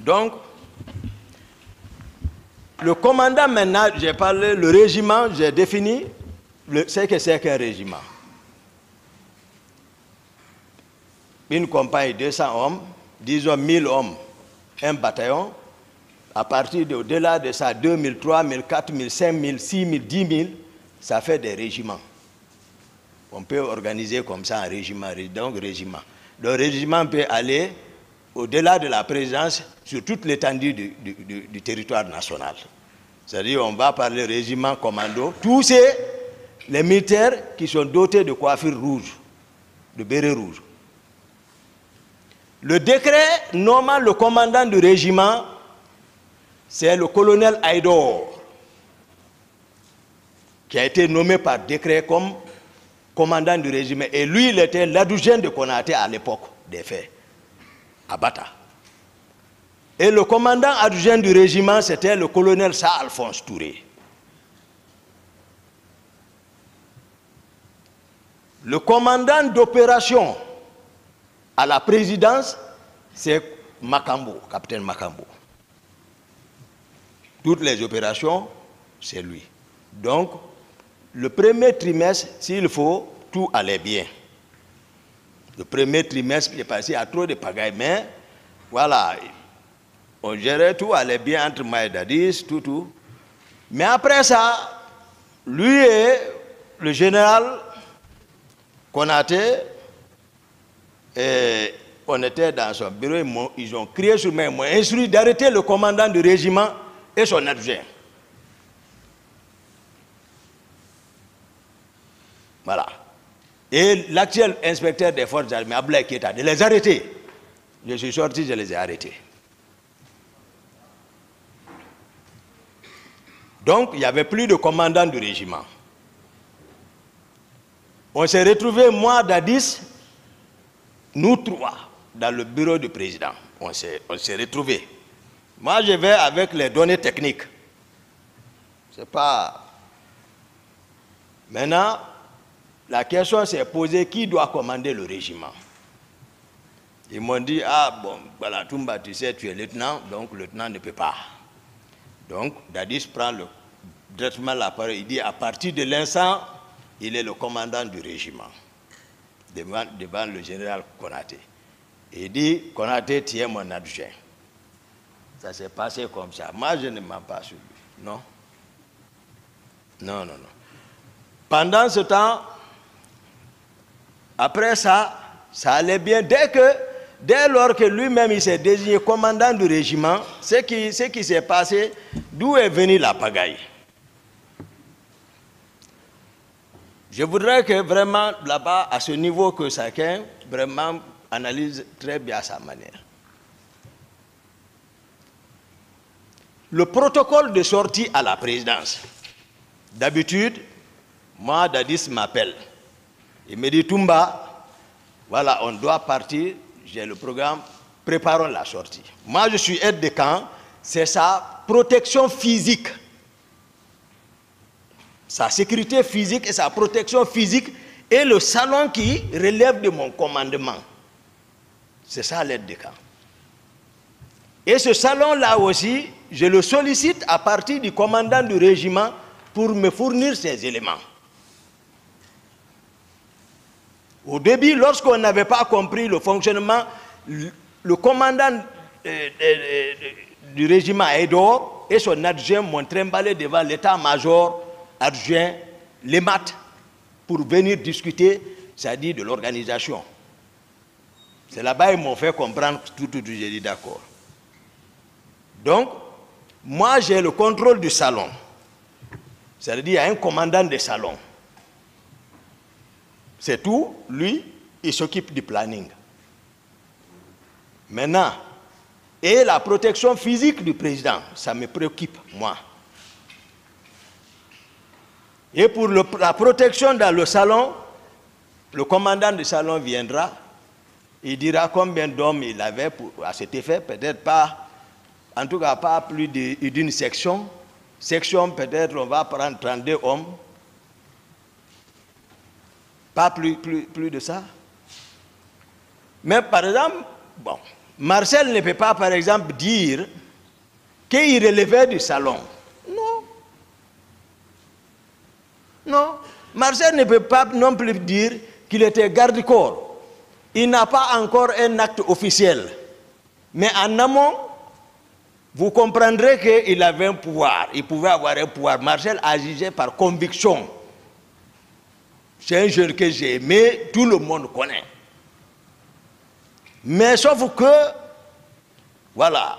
Donc, le commandant maintenant, j'ai parlé, le régiment, j'ai défini ce que c'est qu'un régiment. Une compagnie, 200 hommes, disons 1000 hommes, un bataillon. À partir au-delà de ça, 2000, 3000, 4000, 5000, 6000, 10 000, ça fait des régiments. On peut organiser comme ça un régiment, donc régiment. Le régiment peut aller au-delà de la présence sur toute l'étendue du territoire national. C'est-à-dire on va parler régiment, commando, tous les militaires qui sont dotés de coiffure rouge, de béret rouge. Le décret nommant le commandant du régiment, c'est le colonel Aïdor, qui a été nommé par décret comme commandant du régiment. Et lui, il était l'adjoint de Konaté à l'époque des faits, à Bata. Et le commandant adjoint du régiment, c'était le colonel Sa Alphonse Touré. Le commandant d'opération à la présidence, c'est Makambo, capitaine Makambo. Toutes les opérations, c'est lui. Donc, le premier trimestre, s'il faut, tout allait bien. Le premier trimestre, il est passé à trop de pagaille, mais voilà, on gérait, tout allait bien entre Maïdadis, tout. Mais après ça, lui et le général Konaté, on était dans son bureau, ils ont crié sur moi, ils m'ont instruit d'arrêter le commandant du régiment et son adjoint. Voilà. Et l'actuel inspecteur des forces armées, Ablaï Keita, de les arrêter. Je suis sorti, je les ai arrêtés. Donc, il n'y avait plus de commandant du régiment. On s'est retrouvés, moi, Dadis, nous trois, dans le bureau du président. On s'est retrouvés. Moi, je vais avec les données techniques. C'est pas... Maintenant, la question s'est posée, qui doit commander le régiment? Ils m'ont dit, ah bon, voilà, Toumba, tu sais, tu es lieutenant, donc le lieutenant ne peut pas. Donc, Dadis prend directement la parole, il dit, à partir de l'instant, il est le commandant du régiment, devant le général Konaté. Il dit, Konaté, tu es mon adjoint. Ça s'est passé comme ça. Moi, je ne mens pas sur lui. Non. Non. Pendant ce temps, après ça, ça allait bien. Dès lors que lui-même il s'est désigné commandant du régiment, ce qui s'est passé, d'où est venue la pagaille? Je voudrais que vraiment là-bas, à ce niveau, que chacun vraiment analyse très bien à sa manière. Le protocole de sortie à la présidence. D'habitude, moi, Dadis m'appelle. Il me dit, Toumba, voilà, on doit partir, j'ai le programme, préparons la sortie. Moi, je suis aide de camp, c'est sa protection physique. Sa sécurité physique et sa protection physique est le salon qui relève de mon commandement. C'est ça l'aide de camp. Et ce salon-là aussi, je le sollicite à partir du commandant du régiment pour me fournir ces éléments. Au début, lorsqu'on n'avait pas compris le fonctionnement, le commandant du régiment Aïdor et son adjoint m'ont trimballé devant l'état-major adjoint, les maths, pour venir discuter, c'est-à-dire de l'organisation. C'est là-bas qu'ils m'ont fait comprendre tout, j'ai dit d'accord. Donc, moi j'ai le contrôle du salon. C'est-à-dire qu'il y a un commandant de salon. C'est tout, lui, il s'occupe du planning. Maintenant, et la protection physique du président, ça me préoccupe, moi. Et pour la protection dans le salon, le commandant du salon viendra, il dira combien d'hommes il avait à cet effet, peut-être pas, en tout cas pas plus d'une section. Section, peut-être on va prendre 32 hommes. Pas plus de ça. Mais par exemple, bon, Marcel ne peut pas, par exemple, dire qu'il relevait du salon. Non. Non. Marcel ne peut pas non plus dire qu'il était garde-corps. Il n'a pas encore un acte officiel. Mais en amont, vous comprendrez qu'il avait un pouvoir. Il pouvait avoir un pouvoir. Marcel agissait par conviction. C'est un jeune que j'ai aimé, tout le monde connaît. Mais sauf que, voilà,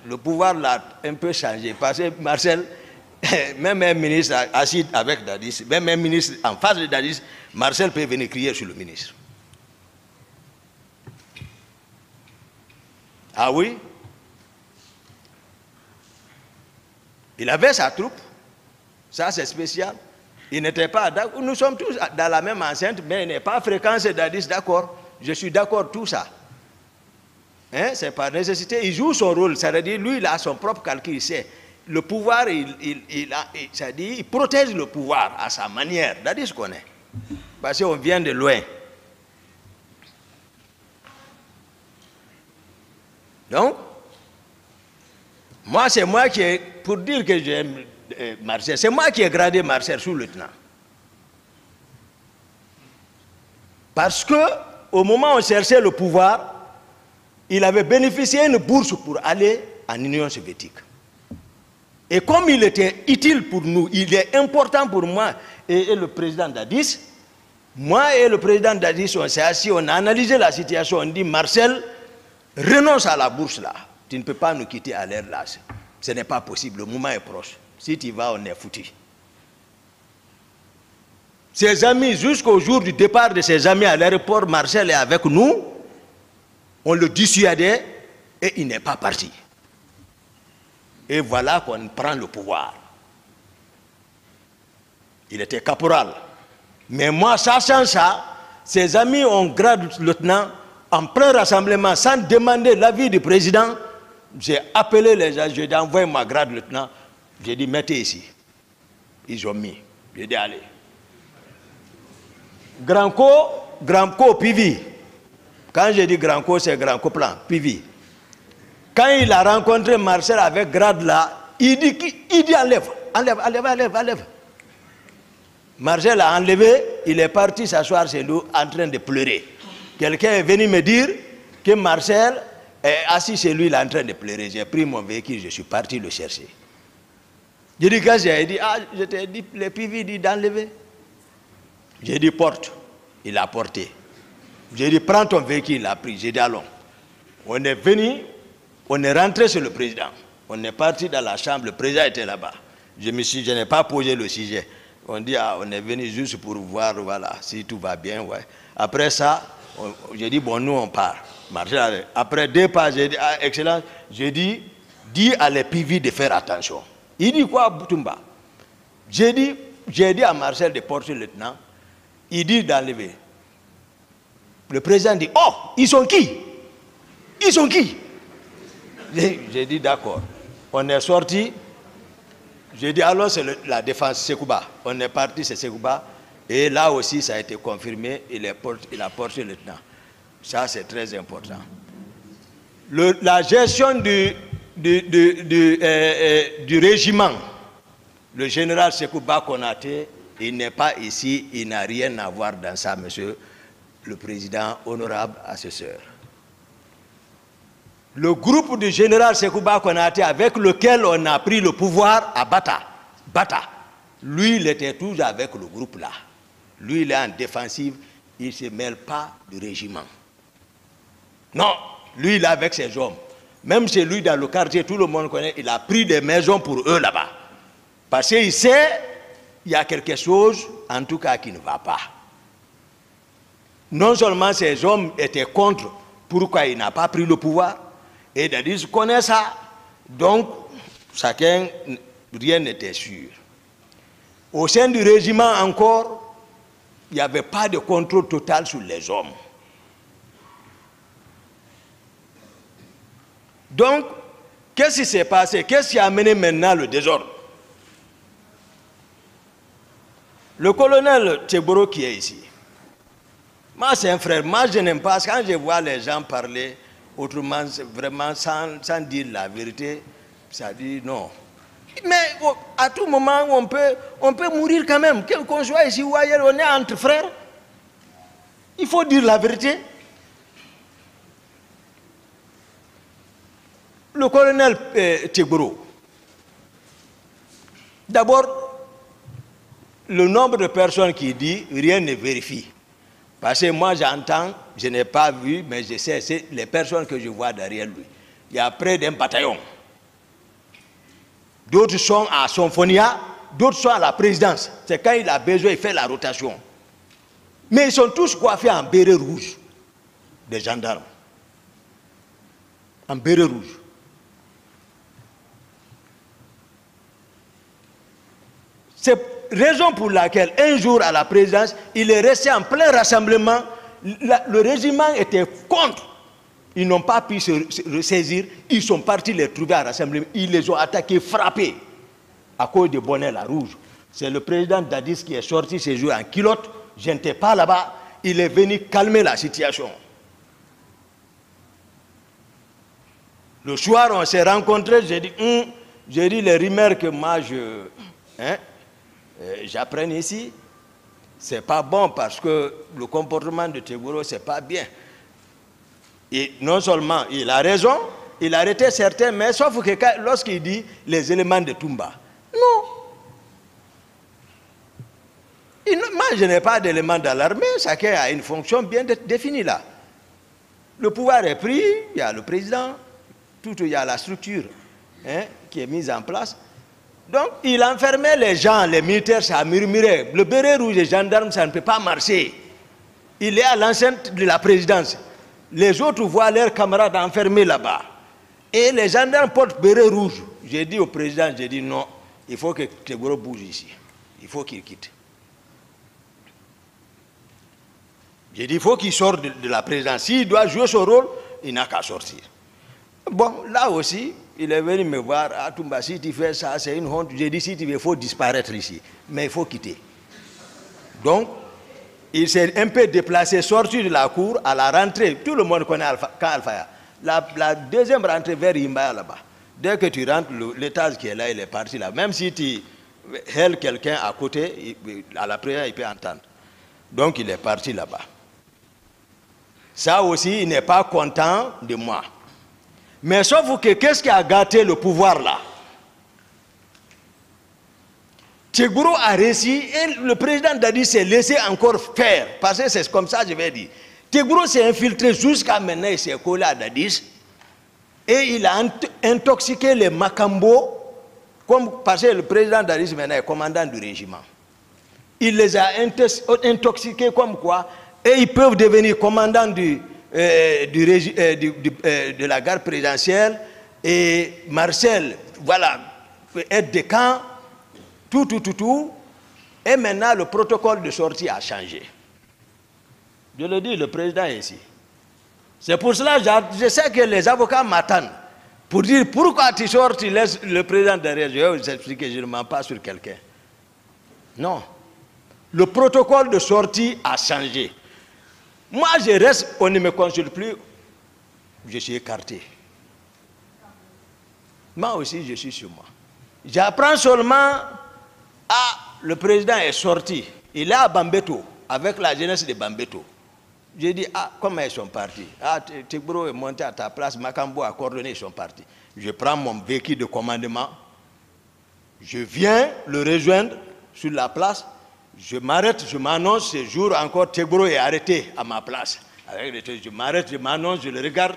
le pouvoir l'a un peu changé. Parce que Marcel, même un ministre assis avec Dadis, même un ministre en face de Dadis, Marcel peut venir crier sur le ministre. Ah oui? Il avait sa troupe. Ça, c'est spécial. Il n'était pas d'accord. Nous sommes tous dans la même enceinte, mais il n'est pas fréquent, c'est Dadis, d'accord. Je suis d'accord, tout ça. Hein? C'est par nécessité. Il joue son rôle. C'est-à-dire, lui, il a son propre calcul. Il sait. Le pouvoir, il protège le pouvoir à sa manière. Dadis connaît. Parce qu'on vient de loin. Donc, moi, c'est moi qui ai, pour dire que j'aime Marcel, c'est moi qui ai gradé Marcel sous-lieutenant. Parce que, au moment où on cherchait le pouvoir, il avait bénéficié d'une bourse pour aller en Union soviétique. Et comme il était utile pour nous, il est important pour moi et le président Dadis, moi et le président Dadis, on s'est assis, on a analysé la situation, on dit Marcel, renonce à la bourse là. Tu ne peux pas nous quitter à l'air là. Ce n'est pas possible, le moment est proche. Si tu vas, on est foutu. Ses amis, jusqu'au jour du départ de ses amis à l'aéroport, Marcel est avec nous. On le dissuadait et il n'est pas parti. Et voilà qu'on prend le pouvoir. Il était caporal. Mais moi, sachant ça, ses amis ont grade lieutenant en plein rassemblement, sans demander l'avis du président. J'ai appelé les gens, j'ai dit envoyez ma grade lieutenant. J'ai dit mettez ici. Ils ont mis. J'ai dit allez. Grand Co, Pivi. Quand j'ai dit Grand Co, c'est Grand Co plan, Pivi. Quand il a rencontré Marcel avec grade là, il dit enlève. Marcel a enlevé, il est parti s'asseoir chez nous en train de pleurer. Quelqu'un est venu me dire que Marcel est assis chez lui, il est en train de pleurer. J'ai pris mon véhicule, je suis parti le chercher. J'ai dit, quand j'ai dit, je t'ai dit, le PV dit d'enlever. J'ai dit, porte. Il a porté. J'ai dit, prends ton véhicule, il a pris. J'ai dit, allons. On est venu, on est rentré chez le président. On est parti dans la chambre, le président était là-bas. Je n'ai pas posé le sujet. On dit, on est venu juste pour voir, voilà, si tout va bien, ouais. Après ça, j'ai dit, bon, nous, on part. Après 2 pas, j'ai dit, excellent, j'ai dit, dis à les PV de faire attention. Il dit quoi, Boutoumba? J'ai dit à Marcel de porter le lieutenant, il dit d'enlever. Le président dit, oh, ils sont qui? Ils sont qui? J'ai dit, d'accord. On est sorti. J'ai dit, alors c'est la défense Sekouba. On est parti, c'est Sekouba. Et là aussi, ça a été confirmé, il a porté le lieutenant. Ça, c'est très important. La gestion du régiment, le général Sekouba Konaté, il n'est pas ici, il n'a rien à voir dans ça, monsieur le président, honorable assesseur. Le groupe du général Sekouba Konaté, avec lequel on a pris le pouvoir à Bata, lui, il était toujours avec le groupe là. Lui, il est en défensive, il ne se mêle pas du régiment. Non, lui, il est avec ses hommes. Même chez lui, dans le quartier, tout le monde connaît, il a pris des maisons pour eux là-bas. Parce qu'il sait, il y a quelque chose, en tout cas, qui ne va pas. Non seulement ces hommes étaient contre pourquoi il n'a pas pris le pouvoir, et Dadis connaît ça, donc chacun, rien n'était sûr. Au sein du régiment encore, il n'y avait pas de contrôle total sur les hommes. Donc, qu'est-ce qui s'est passé? Qu'est-ce qui a amené maintenant le désordre? Le colonel Tcheboro qui est ici, Moi, c'est un frère. Moi, je n'aime pas quand je vois les gens parler autrement, vraiment sans dire la vérité. Ça dit non. Mais à tout moment, on peut mourir quand même. Qu'on soit ici ou ailleurs, on est entre frères. Il faut dire la vérité. Le colonel Tchegboro, d'abord, le nombre de personnes qui disent rien ne vérifie. Parce que moi j'entends, je n'ai pas vu, mais je sais, c'est les personnes que je vois derrière lui. Il y a près d'un bataillon. D'autres sont à Symphonia, d'autres sont à la présidence. C'est quand il a besoin, il fait la rotation. Mais ils sont tous coiffés en béret rouge, des gendarmes. En béret rouge. C'est raison pour laquelle, un jour à la présidence, il est resté en plein rassemblement. Le régiment était contre. Ils n'ont pas pu se ressaisir. Ils sont partis les trouver à rassemblement. Ils les ont attaqués, frappés, à cause de bonnet la rouge. C'est le président Dadis qui est sorti ce jour en culotte. Je n'étais pas là-bas. Il est venu calmer la situation. Le soir, on s'est rencontrés. J'ai dit les rumeurs que moi, j'apprends ici, c'est pas bon parce que le comportement de Tchegboro, c'est pas bien. Et non seulement il a raison, il a arrêté certains, mais sauf que lorsqu'il dit les éléments de Toumba, non. Moi, je n'ai pas d'éléments dans l'armée, chacun a une fonction bien définie là. Le pouvoir est pris, il y a le président, il y a la structure qui est mise en place. Donc, il enfermait les gens, les militaires, ça murmurait. Le béret rouge et les gendarmes, ça ne peut pas marcher. Il est à l'enceinte de la présidence. Les autres voient leurs camarades enfermés là-bas. Et les gendarmes portent béret rouge. J'ai dit au président, j'ai dit non, il faut que Tchegboro bouge ici. Il faut qu'il quitte. J'ai dit, il faut qu'il sorte de la présidence. S'il doit jouer son rôle, il n'a qu'à sortir. Bon, là aussi, il est venu me voir, à Toumba, si tu fais ça, c'est une honte. J'ai dit, si tu veux, il faut disparaître ici. Mais il faut quitter. Donc, il s'est un peu déplacé, sorti de la cour, à la rentrée. Tout le monde connaît Alfaya. La deuxième rentrée vers Imbaya là-bas. Dès que tu rentres, l'étage qui est là, il est parti là. Même si tu hèles quelqu'un à côté, à la prière, il peut entendre. Donc, il est parti là-bas. Ça aussi, il n'est pas content de moi. Mais sauf que qu'est-ce qui a gâté le pouvoir là? Tchegboro a réussi et le président Dadi s'est laissé encore faire. Parce que c'est comme ça je vais dire. Tchegboro s'est infiltré jusqu'à maintenant, il s'est collé à Dadis. Et il a intoxiqué les Makambo. Parce que le président Dadis maintenant est commandant du régiment. Il les a intoxiqués comme quoi. Et ils peuvent devenir commandants de la garde présidentielle. Et Marcel, voilà, peut être de camp. Tout. Et maintenant, le protocole de sortie a changé. Je le dis, le président est ici. C'est pour cela que je sais que les avocats m'attendent. Pour dire pourquoi tu sors, tu laisses le président derrière. Je vais vous expliquer, je ne mens pas sur quelqu'un. Non. Le protocole de sortie a changé. Moi, je reste, on ne me consulte plus. Je suis écarté. Moi aussi, je suis sur moi. J'apprends seulement... Ah, le président est sorti. Il est à Bambeto, avec la jeunesse de Bambeto. J'ai dit, ah, comment ils sont partis? Ah, Tchegboro est monté à ta place, Makambo a coordonné, ils sont partis. Je prends mon véhicule de commandement. Je viens le rejoindre sur la place. Je m'arrête, je m'annonce. Ce jour encore, Tchegboro est arrêté à ma place. Je m'arrête, je m'annonce, je le regarde.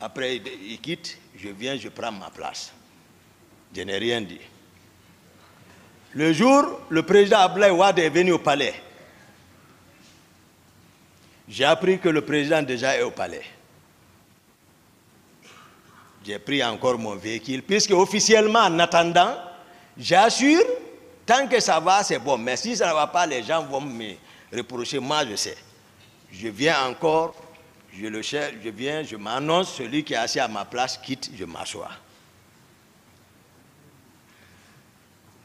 Après, il quitte. Je viens, je prends ma place. Je n'ai rien dit. Le jour, le président Abdoulaye Wade est venu au palais. J'ai appris que le président déjà est au palais. J'ai pris encore mon véhicule, puisque officiellement, en attendant, j'assure, tant que ça va, c'est bon. Mais si ça ne va pas, les gens vont me reprocher. Moi, je sais. Je viens encore, je viens, je m'annonce, celui qui est assis à ma place quitte, je m'assois.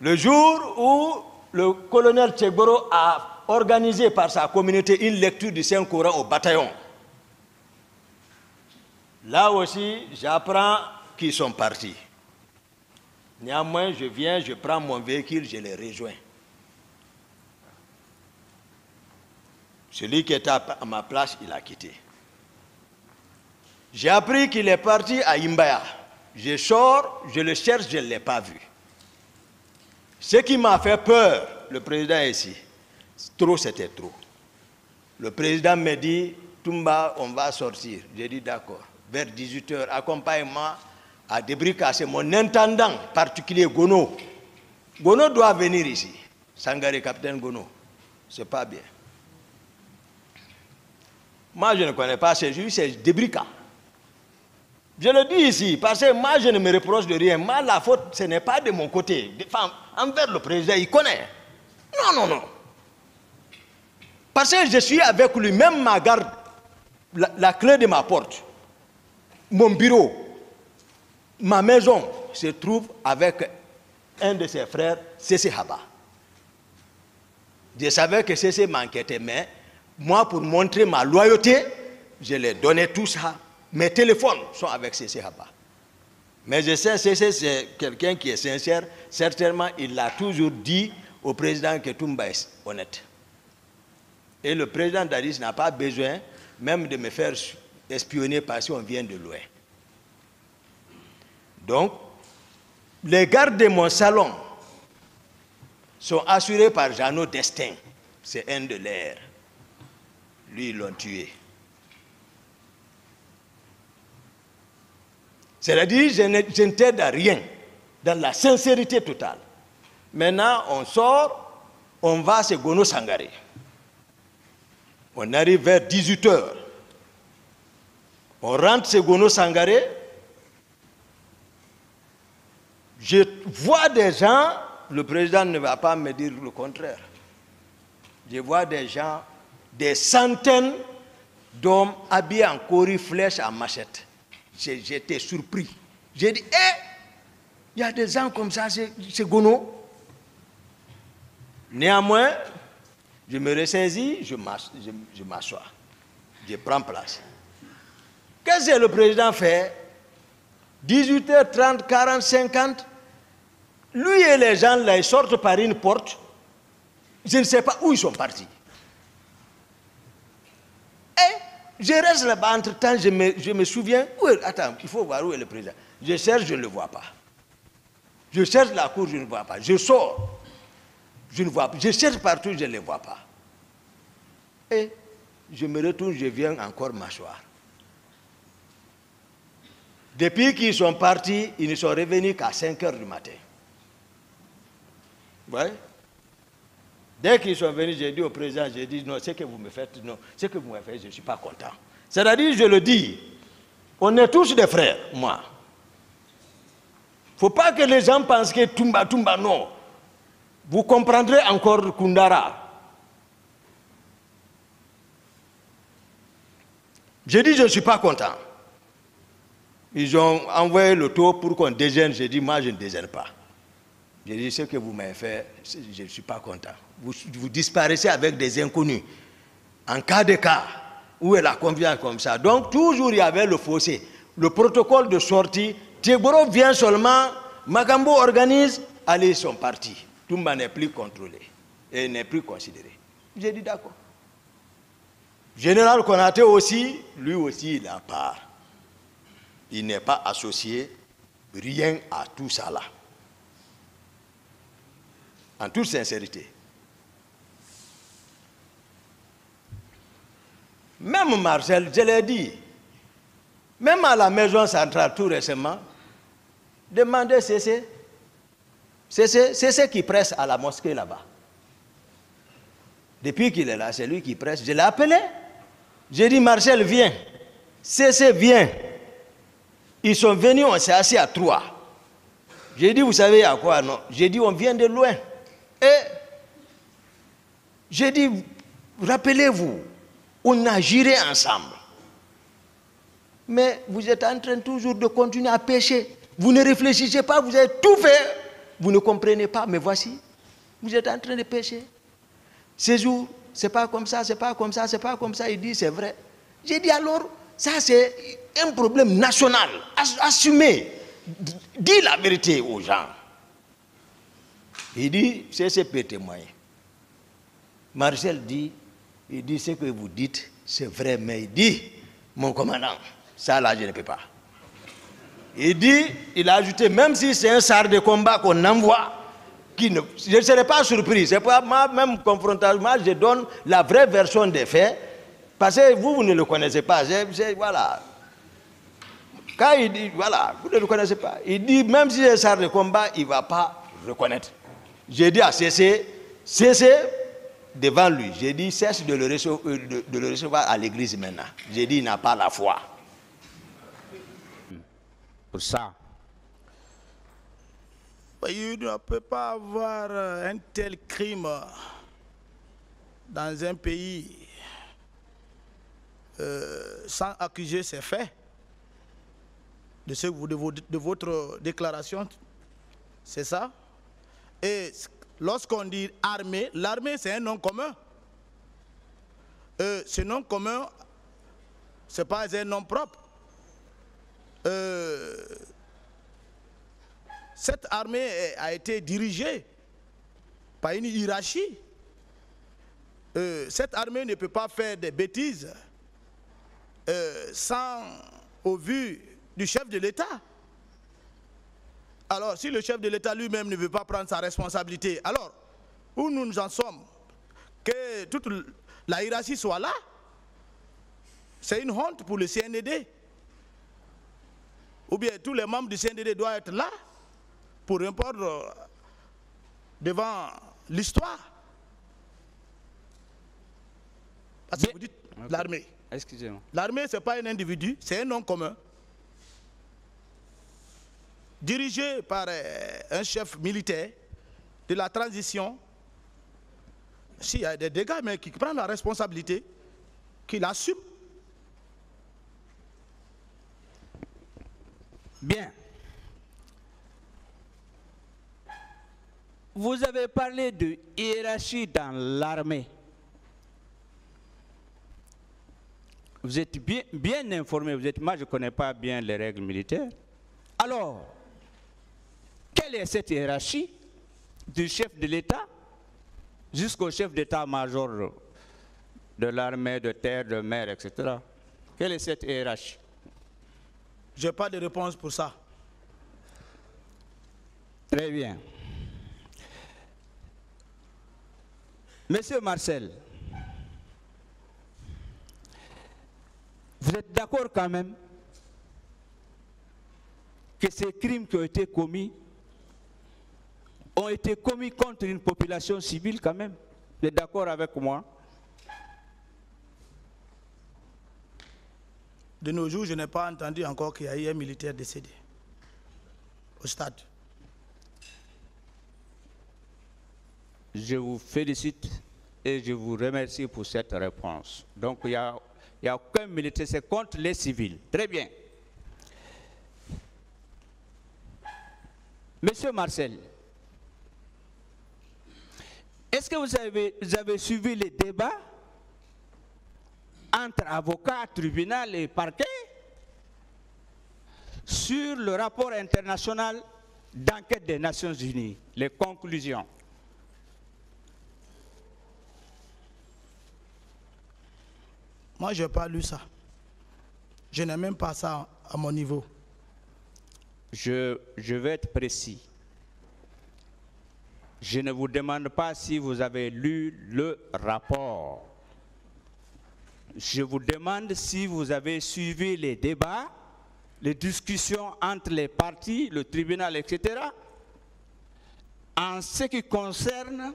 Le jour où le colonel Tchegboro a organisé par sa communauté une lecture du Saint-Coran au bataillon. Là aussi, j'apprends qu'ils sont partis. Néanmoins, je viens, je prends mon véhicule, je les rejoins. Celui qui était à ma place, il a quitté. J'ai appris qu'il est parti à Imbaya. Je sors, je le cherche, je ne l'ai pas vu. Ce qui m'a fait peur, le président est ici. Trop, c'était trop. Le président me dit, Toumba, on va sortir. J'ai dit d'accord. Vers 18h, accompagne-moi à Debrika. C'est mon intendant particulier, Gono. Gono doit venir ici. Sangare, capitaine Gono. C'est pas bien. Moi, je ne connais pas ces juifs, c'est Debrika. Je le dis ici, parce que moi, je ne me reproche de rien. Moi, la faute, ce n'est pas de mon côté. Enfin, envers le président, il connaît. Non, non, non. Parce que je suis avec lui, même ma garde, la clé de ma porte, mon bureau, ma maison se trouve avec un de ses frères, Cécé Haba. Je savais que Cécé m'enquêtait, mais moi, pour montrer ma loyauté, je lui ai donné tout ça. Mes téléphones sont avec Cécé Haba. Mais je sais, Cécé, c'est quelqu'un qui est sincère. Certainement, il l'a toujours dit au président que Toumba est honnête. Et le président Dadis n'a pas besoin même de me faire espionner parce qu'on vient de loin. Donc, les gardes de mon salon sont assurés par Jeannot Destin. C'est un de leurs. Lui, ils l'ont tué. C'est-à-dire, je ne t'aide à rien, dans la sincérité totale. Maintenant, on sort, on va à Gono Sangare. On arrive vers 18h. On rentre chez Gono Sangare. Je vois des gens, le président ne va pas me dire le contraire. Je vois des gens, des centaines d'hommes habillés en cori, flèches, en machette. J'étais surpris. J'ai dit, il y a des gens comme ça, c'est Gono. Néanmoins, je me ressaisis, je m'assois. Je prends place. Qu'est-ce que le président fait? 18h30, 40, 50. Lui et les gens là, ils sortent par une porte. Je ne sais pas où ils sont partis. Je reste là-bas, entre-temps, je me souviens. Attends, il faut voir où est le président. Je cherche, je ne le vois pas. Je cherche la cour, je ne le vois pas. Je sors, je ne vois pas. Je cherche partout, je ne le vois pas. Et je me retourne, je viens encore m'asseoir. Depuis qu'ils sont partis, ils ne sont revenus qu'à 5h du matin. Vous voyez? Dès qu'ils sont venus, j'ai dit au président, j'ai dit, non, ce que vous me faites, non, ce que vous me faites, je ne suis pas content. C'est-à-dire, je le dis, on est tous des frères, moi. Il ne faut pas que les gens pensent que Toumba, non. Vous comprendrez encore Koundara. J'ai dit, je ne suis pas content. Ils ont envoyé le taux pour qu'on déjeune. J'ai dit, moi, je ne déjeune pas. J'ai dit, ce que vous m'avez fait, je ne suis pas content. Vous disparaissez avec des inconnus. En cas de cas, où est la confiance comme ça? Donc, toujours, il y avait le fossé. Le protocole de sortie, Tchegoro vient seulement, Magambo organise, allez, ils sont partis. Toumba n'est plus contrôlé et n'est plus considéré. J'ai dit, d'accord. Général Konaté aussi, lui aussi, il a part. Il n'est pas associé rien à tout ça là. En toute sincérité. Même Marcel, je l'ai dit, même à la maison centrale tout récemment, demandez Cécé. C'est qui presse à la mosquée là-bas. Depuis qu'il est là, c'est lui qui presse. Je l'ai appelé. J'ai dit, Marcel, viens. Cécé, viens. Ils sont venus, on s'est assis à 3. J'ai dit, vous savez à quoi? Non. J'ai dit, on vient de loin. Et j'ai dit, rappelez-vous, on a juré ensemble. Mais vous êtes en train toujours de continuer à pécher. Vous ne réfléchissez pas, vous avez tout fait. Vous ne comprenez pas, mais voici, vous êtes en train de pécher. Ce jour, c'est pas comme ça, c'est pas comme ça, c'est pas comme ça. Il dit, c'est vrai. J'ai dit, alors, ça c'est un problème national. Assumez. Dis la vérité aux gens. Il dit, c'est peut témoigner. Marcel dit, il dit, ce que vous dites, c'est vrai, mais il dit, mon commandant, ça là, je ne peux pas. Il dit, il a ajouté, même si c'est un char de combat qu'on envoie, je ne serai pas surpris. C'est pas ma même confrontation. Moi, je donne la vraie version des faits, parce que vous ne le connaissez pas. Voilà. Quand il dit, voilà, vous ne le connaissez pas. Il dit, même si c'est un char de combat, il ne va pas reconnaître. J'ai dit à cesser devant lui. J'ai dit, cesse de le recevoir à l'église maintenant. J'ai dit, il n'a pas la foi. Pour ça. Il ne peut pas avoir un tel crime dans un pays sans accuser ses faits. De votre déclaration, c'est ça? Et lorsqu'on dit armée, l'armée c'est un nom commun. Ce nom commun, ce n'est pas un nom propre. Cette armée a été dirigée par une hiérarchie. Cette armée ne peut pas faire des bêtises sans, au vu du chef de l'État. Alors, si le chef de l'État lui-même ne veut pas prendre sa responsabilité, alors, où nous en sommes? Que toute la hiérarchie soit là, c'est une honte pour le CNDD. Ou bien tous les membres du CNDD doivent être là pour répondre devant l'histoire. Parce que vous dites l'armée. Excusez-moi. L'armée, ce n'est pas un individu, c'est un nom commun. Dirigé par un chef militaire de la transition. S'il y a des dégâts, mais qui prend la responsabilité, qui l'assume. Bien. Vous avez parlé de hiérarchie dans l'armée. Vous êtes bien informé, moi je ne connais pas bien les règles militaires. Alors, quelle est cette hiérarchie du chef de l'État jusqu'au chef d'état-major de l'armée, de terre, de mer, etc. Quelle est cette hiérarchie? Je n'ai pas de réponse pour ça. Très bien. Monsieur Marcel, vous êtes d'accord quand même que ces crimes qui ont été commis contre une population civile quand même? Vous êtes d'accord avec moi? De nos jours, je n'ai pas entendu encore qu'il y a eu un militaire décédé au stade. Je vous félicite et je vous remercie pour cette réponse. Donc il n'y a aucun militaire, c'est contre les civils. Très bien. Monsieur Marcel, est-ce que vous avez suivi les débats entre avocats, tribunal et parquet sur le rapport international d'enquête des Nations Unies, les conclusions? Moi, je n'ai pas lu ça. Je n'ai même pas ça à mon niveau. Je vais être précis. Je ne vous demande pas si vous avez lu le rapport. Je vous demande si vous avez suivi les débats, les discussions entre les partis, le tribunal, etc. en ce qui concerne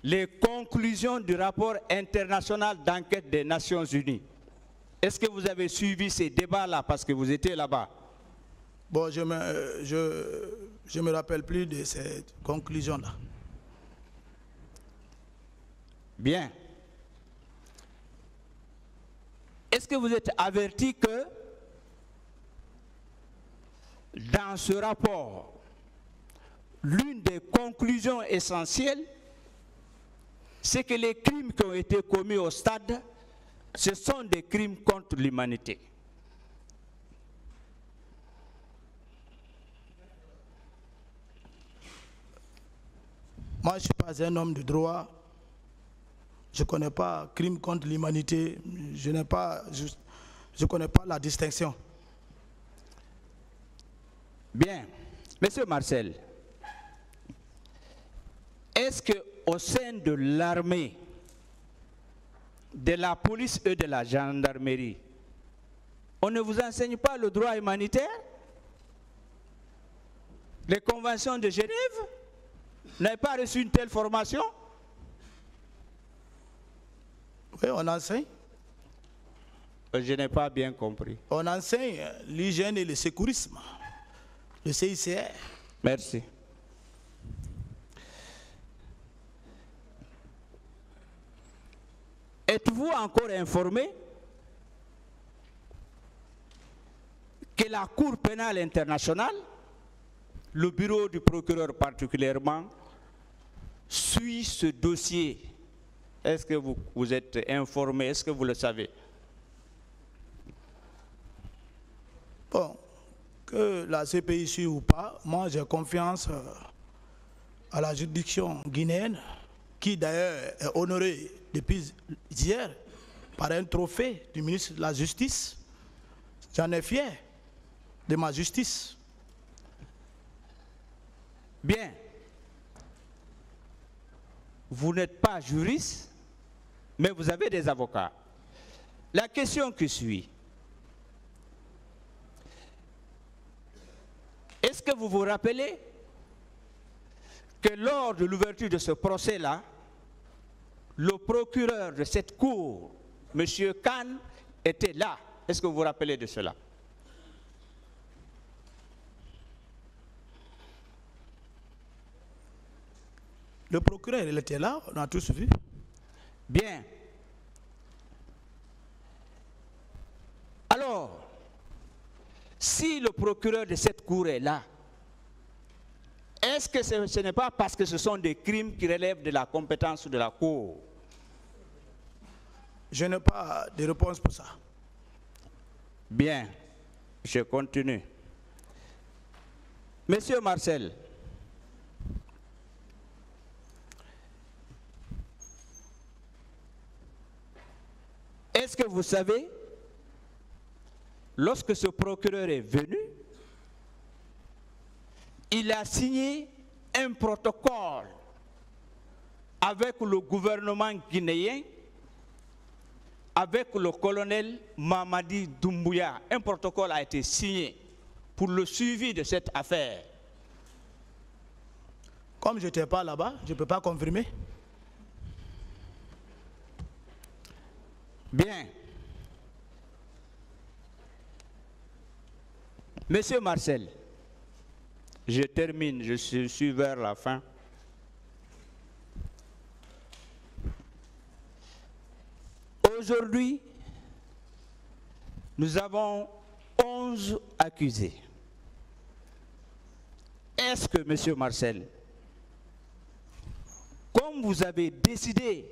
les conclusions du rapport international d'enquête des Nations Unies. Est-ce que vous avez suivi ces débats-là parce que vous étiez là-bas? Bon, je me rappelle plus de ces conclusions-là. Bien. Est-ce que vous êtes averti que dans ce rapport, l'une des conclusions essentielles, c'est que les crimes qui ont été commis au stade, ce sont des crimes contre l'humanité. Moi, je ne suis pas un homme de droit. Je ne connais pas crime contre l'humanité. Je ne connais pas la distinction. Bien. Monsieur Marcel, est-ce qu'au sein de l'armée, de la police et de la gendarmerie, on ne vous enseigne pas le droit humanitaire? Les conventions de Genève? Vous n'avez pas reçu une telle formation? Oui, on enseigne. Je n'ai pas bien compris. On enseigne l'hygiène et le secourisme, le CICR. Merci. Êtes-vous encore informé que la Cour pénale internationale, le bureau du procureur particulièrement, suit ce dossier? Est-ce que vous êtes informé? Est-ce que vous le savez? Bon, que la CPI suit ou pas, moi j'ai confiance à la juridiction guinéenne, qui d'ailleurs est honorée depuis hier par un trophée du ministre de la Justice. J'en ai fier de ma justice. Bien. Vous n'êtes pas juriste, mais vous avez des avocats. La question qui suit, est-ce que vous vous rappelez que lors de l'ouverture de ce procès-là, le procureur de cette cour, M. Khan, était là? Est-ce que vous vous rappelez de cela? Le procureur, il était là, on a tous vu. Bien. Alors, si le procureur de cette cour est là, est-ce que ce n'est pas parce que ce sont des crimes qui relèvent de la compétence de la cour? Je n'ai pas de réponse pour ça. Bien, je continue. Monsieur Marcel, est-ce que vous savez, lorsque ce procureur est venu, il a signé un protocole avec le gouvernement guinéen, avec le colonel Mamadi Doumbouya. Un protocole a été signé pour le suivi de cette affaire. Comme je n'étais pas là-bas, je ne peux pas confirmer. Bien. Monsieur Marcel, je termine, je suis vers la fin. Aujourd'hui, nous avons 11 accusés. Est-ce que, monsieur Marcel, comme vous avez décidé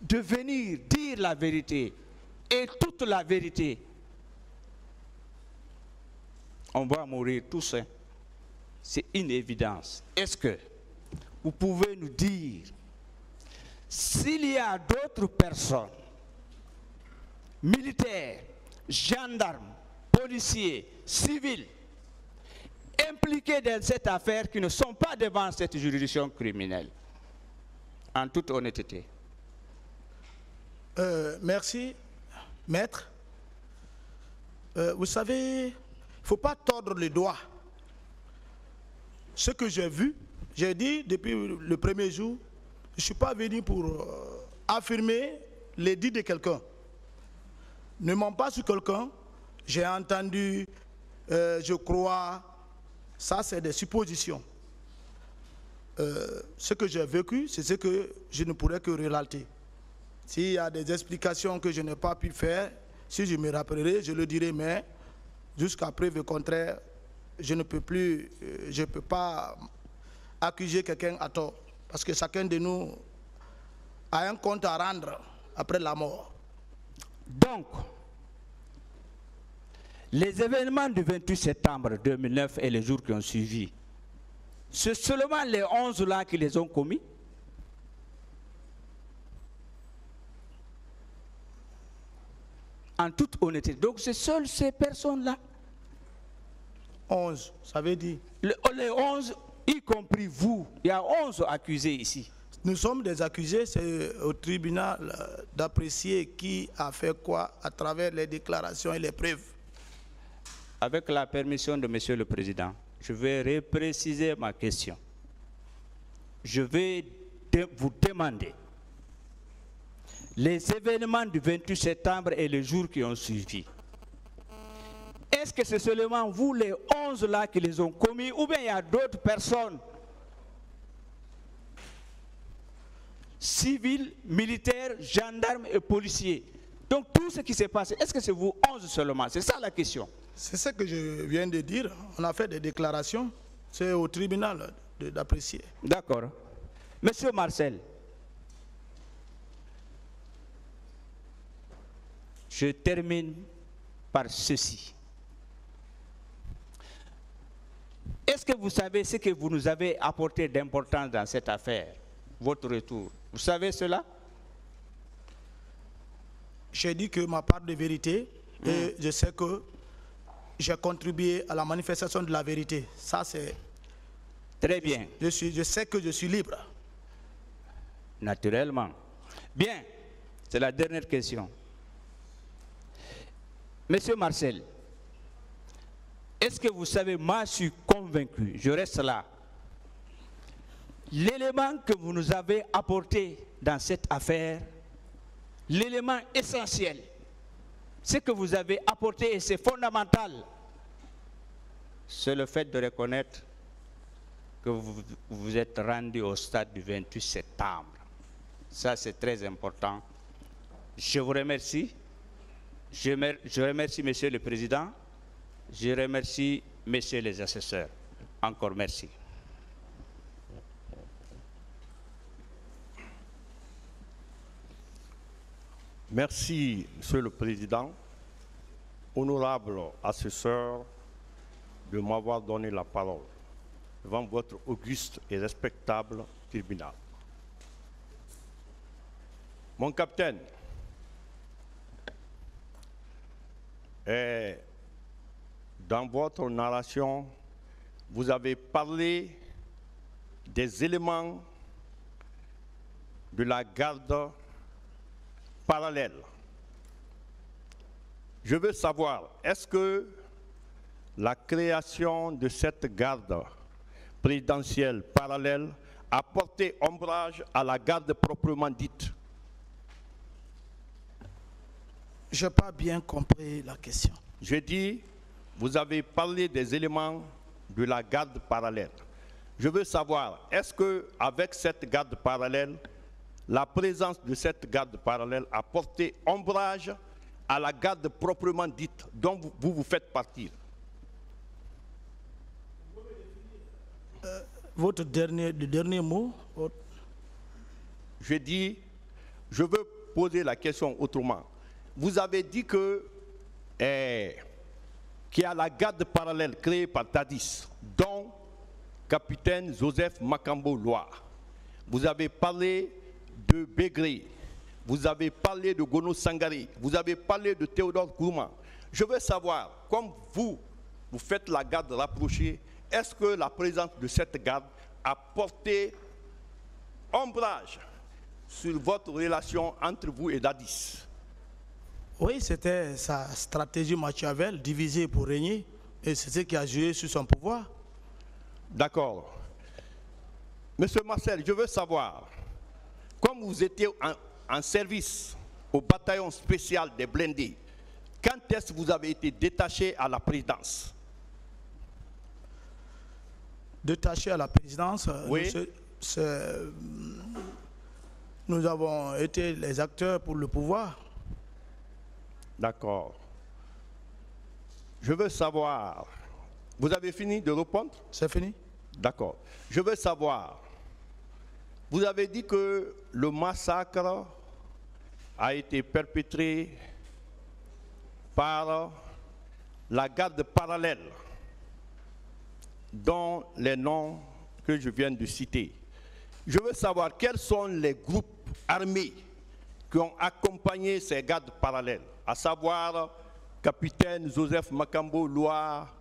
de venir dire la vérité et toute la vérité, on va mourir tous, hein? C'est une évidence. Est-ce que vous pouvez nous dire s'il y a d'autres personnes, militaires, gendarmes, policiers, civils, impliqués dans cette affaire qui ne sont pas devant cette juridiction criminelle? En toute honnêteté. Merci, maître. Vous savez, il ne faut pas tordre les doigts. Ce que j'ai vu, j'ai dit depuis le premier jour, je ne suis pas venu pour affirmer les dits de quelqu'un. Ne mens pas sur quelqu'un, j'ai entendu, je crois, ça c'est des suppositions. Ce que j'ai vécu, c'est ce que je ne pourrais que relater. S'il y a des explications que je n'ai pas pu faire, si je me rappellerai, je le dirai, mais jusqu'à preuve contraire, je ne peux plus, je ne peux pas accuser quelqu'un à tort. Parce que chacun de nous a un compte à rendre après la mort. Donc, les événements du 28 septembre 2009 et les jours qui ont suivi, c'est seulement les 11 là qui les ont commis? En toute honnêteté. Donc c'est seules ces personnes-là. 11, ça veut dire? Les 11, y compris vous. Il y a 11 accusés ici. Nous sommes des accusés, c'est au tribunal d'apprécier qui a fait quoi à travers les déclarations et les preuves. Avec la permission de Monsieur le Président, je vais repréciser ma question. Je vais vous demander les événements du 28 septembre et les jours qui ont suivi. Est-ce que c'est seulement vous, les 11 là, qui les ont commis, ou bien il y a d'autres personnes, civils, militaires, gendarmes et policiers? Donc tout ce qui s'est passé, est-ce que c'est vous 11 seulement? C'est ça la question. C'est ce que je viens de dire. On a fait des déclarations. C'est au tribunal d'apprécier. D'accord. Monsieur Marcel, je termine par ceci. Est-ce que vous savez ce que vous nous avez apporté d'important dans cette affaire, votre retour? Vous savez cela? J'ai dit que ma part de vérité, et je sais que j'ai contribué à la manifestation de la vérité. Ça, c'est... Très bien. Je sais que je suis libre. Naturellement. Bien, c'est la dernière question. Monsieur Marcel, est-ce que vous savez, moi je suis convaincu, je reste là, l'élément que vous nous avez apporté dans cette affaire, l'élément essentiel, ce que vous avez apporté, et c'est fondamental, c'est le fait de reconnaître que vous vous êtes rendu au stade du 28 septembre. Ça, c'est très important. Je vous remercie. Je remercie Monsieur le Président. Je remercie Messieurs les assesseurs. Encore merci. Merci, Monsieur le Président. Honorable assesseur, de m'avoir donné la parole devant votre auguste et respectable tribunal. Mon capitaine, dans votre narration, vous avez parlé des éléments de la garde parallèle. Je veux savoir, est-ce que la création de cette garde présidentielle parallèle a porté ombrage à la garde proprement dite? Je n'ai pas bien compris la question. Je dis, vous avez parlé des éléments de la garde parallèle. Je veux savoir, est-ce qu'avec cette garde parallèle, la présence de cette garde parallèle a porté ombrage à la garde proprement dite dont vous faites partie? Votre dernier mot? Je dis, je veux poser la question autrement. Vous avez dit que qu'il y a la garde parallèle créée par Tadis, dont capitaine Joseph Makambo Loire. Vous avez parlé de Begré, vous avez parlé de Gono Sangari, vous avez parlé de Théodore Kourouman. Je veux savoir, comme vous faites la garde rapprochée, est-ce que la présence de cette garde a porté ombrage sur votre relation entre vous et Dadis? Oui, c'était sa stratégie Machiavel, diviser pour régner, et c'est ce qui a joué sur son pouvoir. D'accord. Monsieur Marcel, je veux savoir, comme vous étiez en service au bataillon spécial des blindés, quand est-ce que vous avez été détaché à la présidence? Détaché à la présidence, oui. Nous avons été les acteurs pour le pouvoir. D'accord. Je veux savoir, vous avez fini de répondre? C'est fini. D'accord. Je veux savoir, Vous avez dit que le massacre a été perpétré par la garde parallèle, dont les noms que je viens de citer. Je veux savoir quels sont les groupes armés qui ont accompagné ces gardes parallèles, à savoir capitaine Joseph Makambo Loire,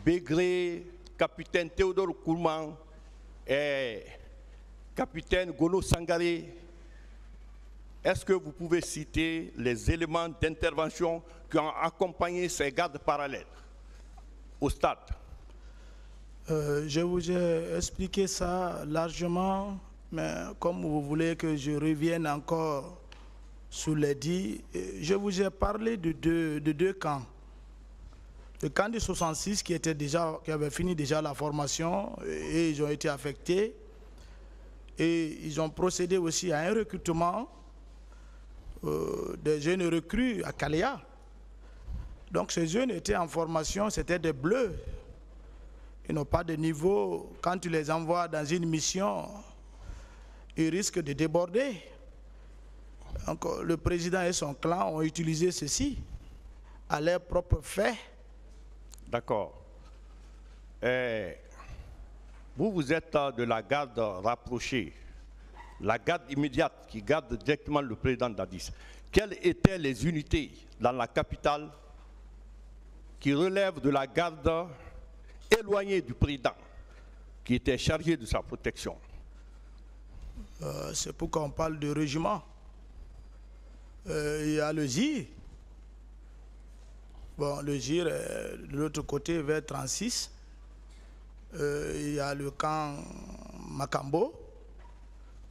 Bégré, capitaine Théodore Koulman et capitaine Gono Sangaré. Est-ce que vous pouvez citer les éléments d'intervention qui ont accompagné ces gardes parallèles au stade? Je vous ai expliqué ça largement, mais comme vous voulez que je revienne encore sur les dits, je vous ai parlé de deux camps. Le camp du 66 qui avait fini déjà la formation et ils ont été affectés. Et ils ont procédé aussi à un recrutement des jeunes recrues à Kalea. Donc ces jeunes étaient en formation, c'était des bleus. Ils n'ont pas de niveau. Quand tu les envoies dans une mission, ils risquent de déborder. Donc le président et son clan ont utilisé ceci à leur propre fait. D'accord. Vous êtes de la garde rapprochée, la garde immédiate qui garde directement le président Dadis. Quelles étaient les unités dans la capitale qui relèvent de la garde éloignée du président, qui était chargée de sa protection? C'est pourquoi on parle de régiment. Il y a le GIR. Bon, le GIR est de l'autre côté vers 36. Il y a le camp Makambo,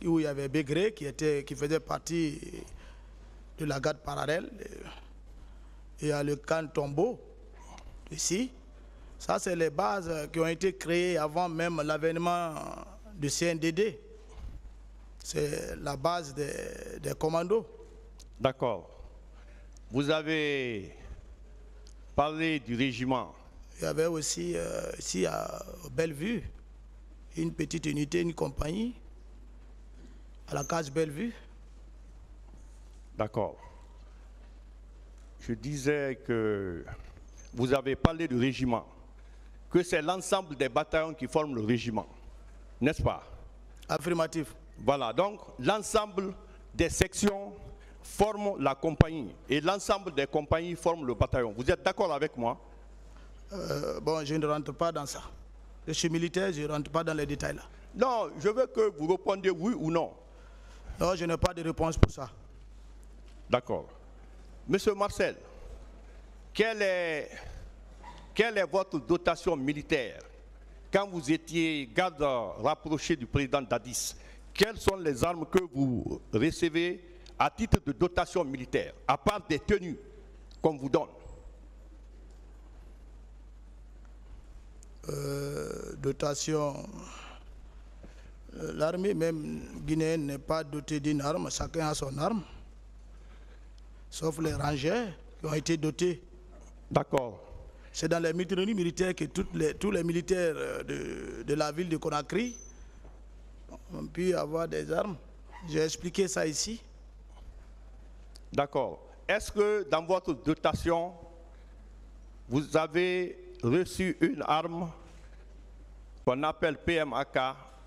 où il y avait Bégré qui faisait partie de la garde parallèle. Il y a le camp Tombeau, ici. Ça, c'est les bases qui ont été créées avant même l'avènement du CNDD. C'est la base des commandos. D'accord. Vous avez parlé du régiment. Il y avait aussi, ici à Bellevue, une petite unité, une compagnie, à la case Bellevue. D'accord. Je disais que vous avez parlé du régiment, que c'est l'ensemble des bataillons qui forment le régiment, n'est-ce pas? Affirmatif. Voilà, donc l'ensemble des sections forment la compagnie et l'ensemble des compagnies forment le bataillon. Vous êtes d'accord avec moi? Bon, je ne rentre pas dans ça. Je suis militaire, je ne rentre pas dans les détails là. Non, je veux que vous répondiez oui ou non. Non, je n'ai pas de réponse pour ça. D'accord. Monsieur Marcel, quelle est votre dotation militaire quand vous étiez garde rapproché du président Dadis? Quelles sont les armes que vous recevez à titre de dotation militaire, à part des tenues qu'on vous donne? Dotation. L'armée même guinéenne n'est pas dotée d'une arme, chacun a son arme, sauf les rangers qui ont été dotés. D'accord. C'est dans les mutineries militaires que tous les militaires de la ville de Conakry ont pu avoir des armes. J'ai expliqué ça ici. D'accord. Est-ce que dans votre dotation, vous avez reçu une arme qu'on appelle PMAK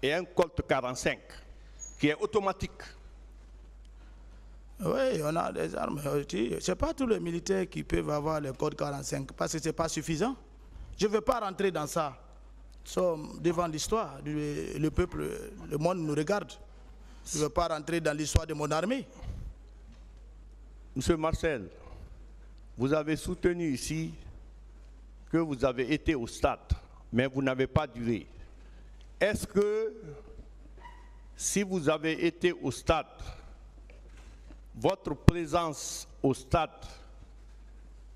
et un Colt 45 qui est automatique? Oui, on a des armes. Ce n'est pas tous les militaires qui peuvent avoir le Colt 45 parce que ce n'est pas suffisant. Je ne veux pas rentrer dans ça. Nous sommes devant l'histoire. Le peuple, le monde nous regarde. Je ne veux pas rentrer dans l'histoire de mon armée. Monsieur Marcel, vous avez soutenu ici que vous avez été au stade, mais vous n'avez pas duré. Est-ce que si vous avez été au stade, votre présence au stade,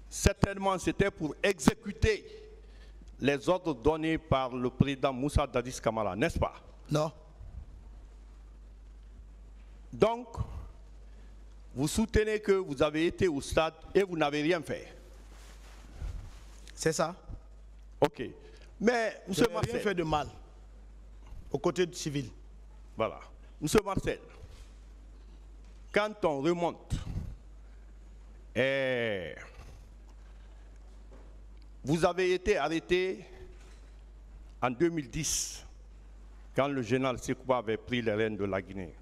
certainement c'était pour exécuter les ordres donnés par le président Moussa Dadis Camara, n'est-ce pas? Non. Donc, vous soutenez que vous avez été au stade et vous n'avez rien fait? C'est ça. Ok. Mais, M. Je n'ai Marcel, rien fait de mal aux côtés du civil. voilà. Monsieur Marcel, quand on remonte, vous avez été arrêté en 2010, quand le général Sekouba avait pris les rênes de la Guinée.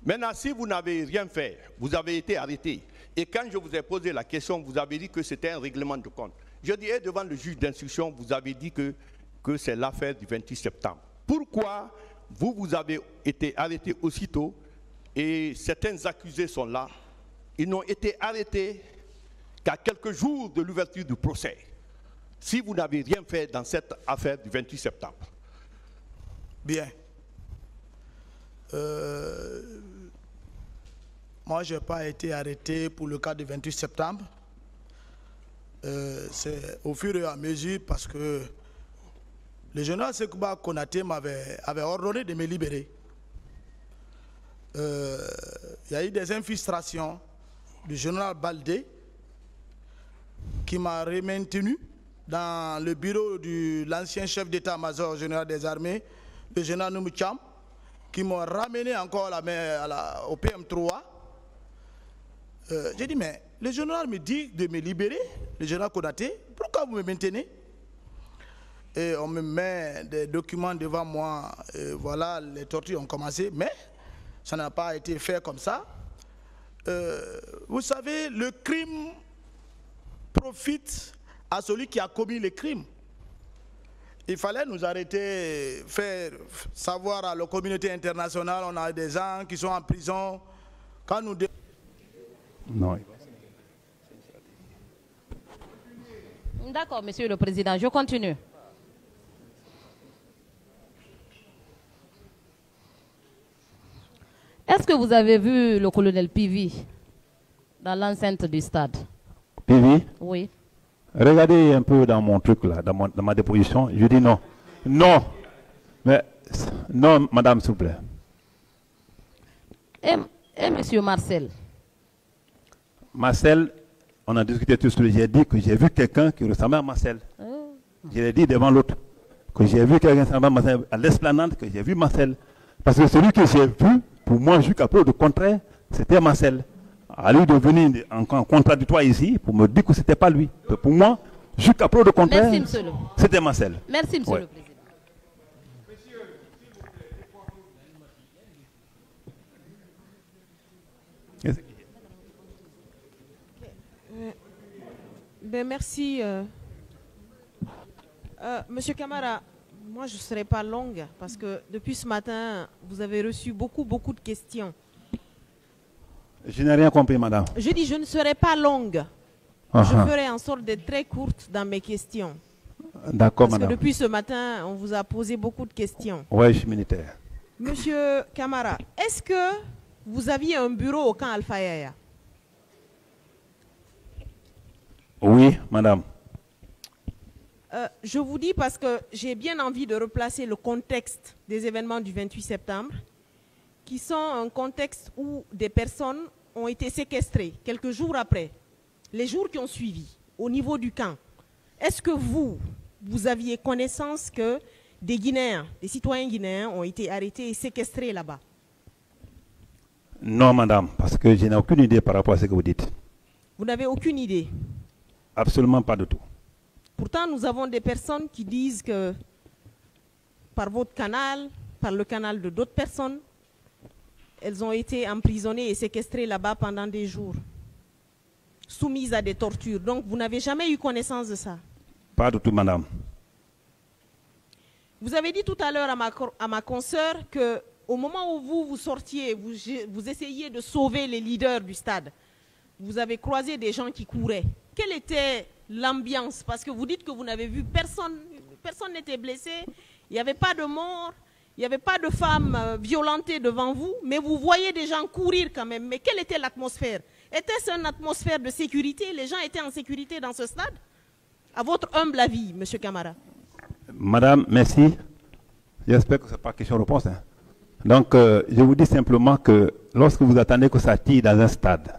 Maintenant, si vous n'avez rien fait, vous avez été arrêté. Et quand je vous ai posé la question, vous avez dit que c'était un règlement de compte. Je dirais devant le juge d'instruction, vous avez dit que c'est l'affaire du 28 septembre. Pourquoi vous avez été arrêté aussitôt et certains accusés sont là? Ils n'ont été arrêtés qu'à quelques jours de l'ouverture du procès. Si vous n'avez rien fait dans cette affaire du 28 septembre. Bien. Moi, je n'ai pas été arrêté pour le cas du 28 septembre. C'est au fur et à mesure parce que le général Sekouba Konaté avait ordonné de me libérer. Il y a eu des infiltrations du général Baldé qui m'a maintenu dans le bureau de l'ancien chef d'état-major général des armées, le général Noumoucham, qui m'ont ramené encore au PM3. J'ai dit, mais le général me dit de me libérer, le général Konaté, pourquoi vous me maintenez? Et on me met des documents devant moi, et voilà, les tortures ont commencé, mais ça n'a pas été fait comme ça. Vous savez, le crime profite à celui qui a commis le crime. Il fallait nous arrêter, faire savoir à la communauté internationale, on a des gens qui sont en prison. Quand nous... Non. D'accord, Monsieur le Président, je continue. Est-ce que vous avez vu le colonel Pivi dans l'enceinte du stade? Pivi? Oui. Regardez un peu dans mon truc là, dans ma déposition. Je dis non. Non. Mais non, madame, s'il vous plaît. Et monsieur Marcel? Marcel, on a discuté tout de suite. J'ai dit que j'ai vu quelqu'un qui ressemblait à Marcel. Je l'ai dit devant l'autre. Que j'ai vu quelqu'un qui ressemblait à Marcel à l'esplanade, que j'ai vu Marcel. Parce que celui que j'ai vu, pour moi, jusqu'à preuve de contraire, c'était Marcel. À lui de venir en contradictoire ici pour me dire que ce n'était pas lui. Pour moi, jusqu'à preuve de contraire, c'était Marcel. Merci, Monsieur le Président. Merci. Monsieur Camara, moi je ne serai pas longue parce que depuis ce matin, vous avez reçu beaucoup de questions. Je n'ai rien compris, madame. Je dis je ne serai pas longue. Je ferai en sorte d'être très courte dans mes questions. D'accord, madame. Parce que depuis ce matin, on vous a posé beaucoup de questions. Oui, je suis militaire. Monsieur Camara, est-ce que vous aviez un bureau au camp Alpha Yaya? Oui, madame. Je vous dis parce que j'ai bien envie de replacer le contexte des événements du 28 septembre, qui sont un contexte où des personnes ont été séquestrées quelques jours après, les jours qui ont suivi, au niveau du camp. Est-ce que vous aviez connaissance que des Guinéens, des citoyens guinéens ont été arrêtés et séquestrés là-bas? Non, madame, parce que je n'ai aucune idée par rapport à ce que vous dites. Vous n'avez aucune idée? Absolument pas du tout. Pourtant, nous avons des personnes qui disent que par votre canal, par le canal de d'autres personnes, elles ont été emprisonnées et séquestrées là-bas pendant des jours, soumises à des tortures. Donc, vous n'avez jamais eu connaissance de ça? Pas du tout, madame. Vous avez dit tout à l'heure à ma consoeur qu'au moment où vous sortiez, vous essayiez de sauver les leaders du stade, vous avez croisé des gens qui couraient. Quelle était l'ambiance? Parce que vous dites que vous n'avez vu personne, personne n'était blessé, il n'y avait pas de mort, il n'y avait pas de femmes violentées devant vous, mais vous voyez des gens courir quand même. Mais quelle était l'atmosphère? Était-ce une atmosphère de sécurité? Les gens étaient en sécurité dans ce stade? À votre humble avis, Monsieur Camara. Madame, merci. J'espère que ce n'est pas question-réponse. Hein. Donc, je vous dis simplement que lorsque vous attendez que ça tire dans un stade,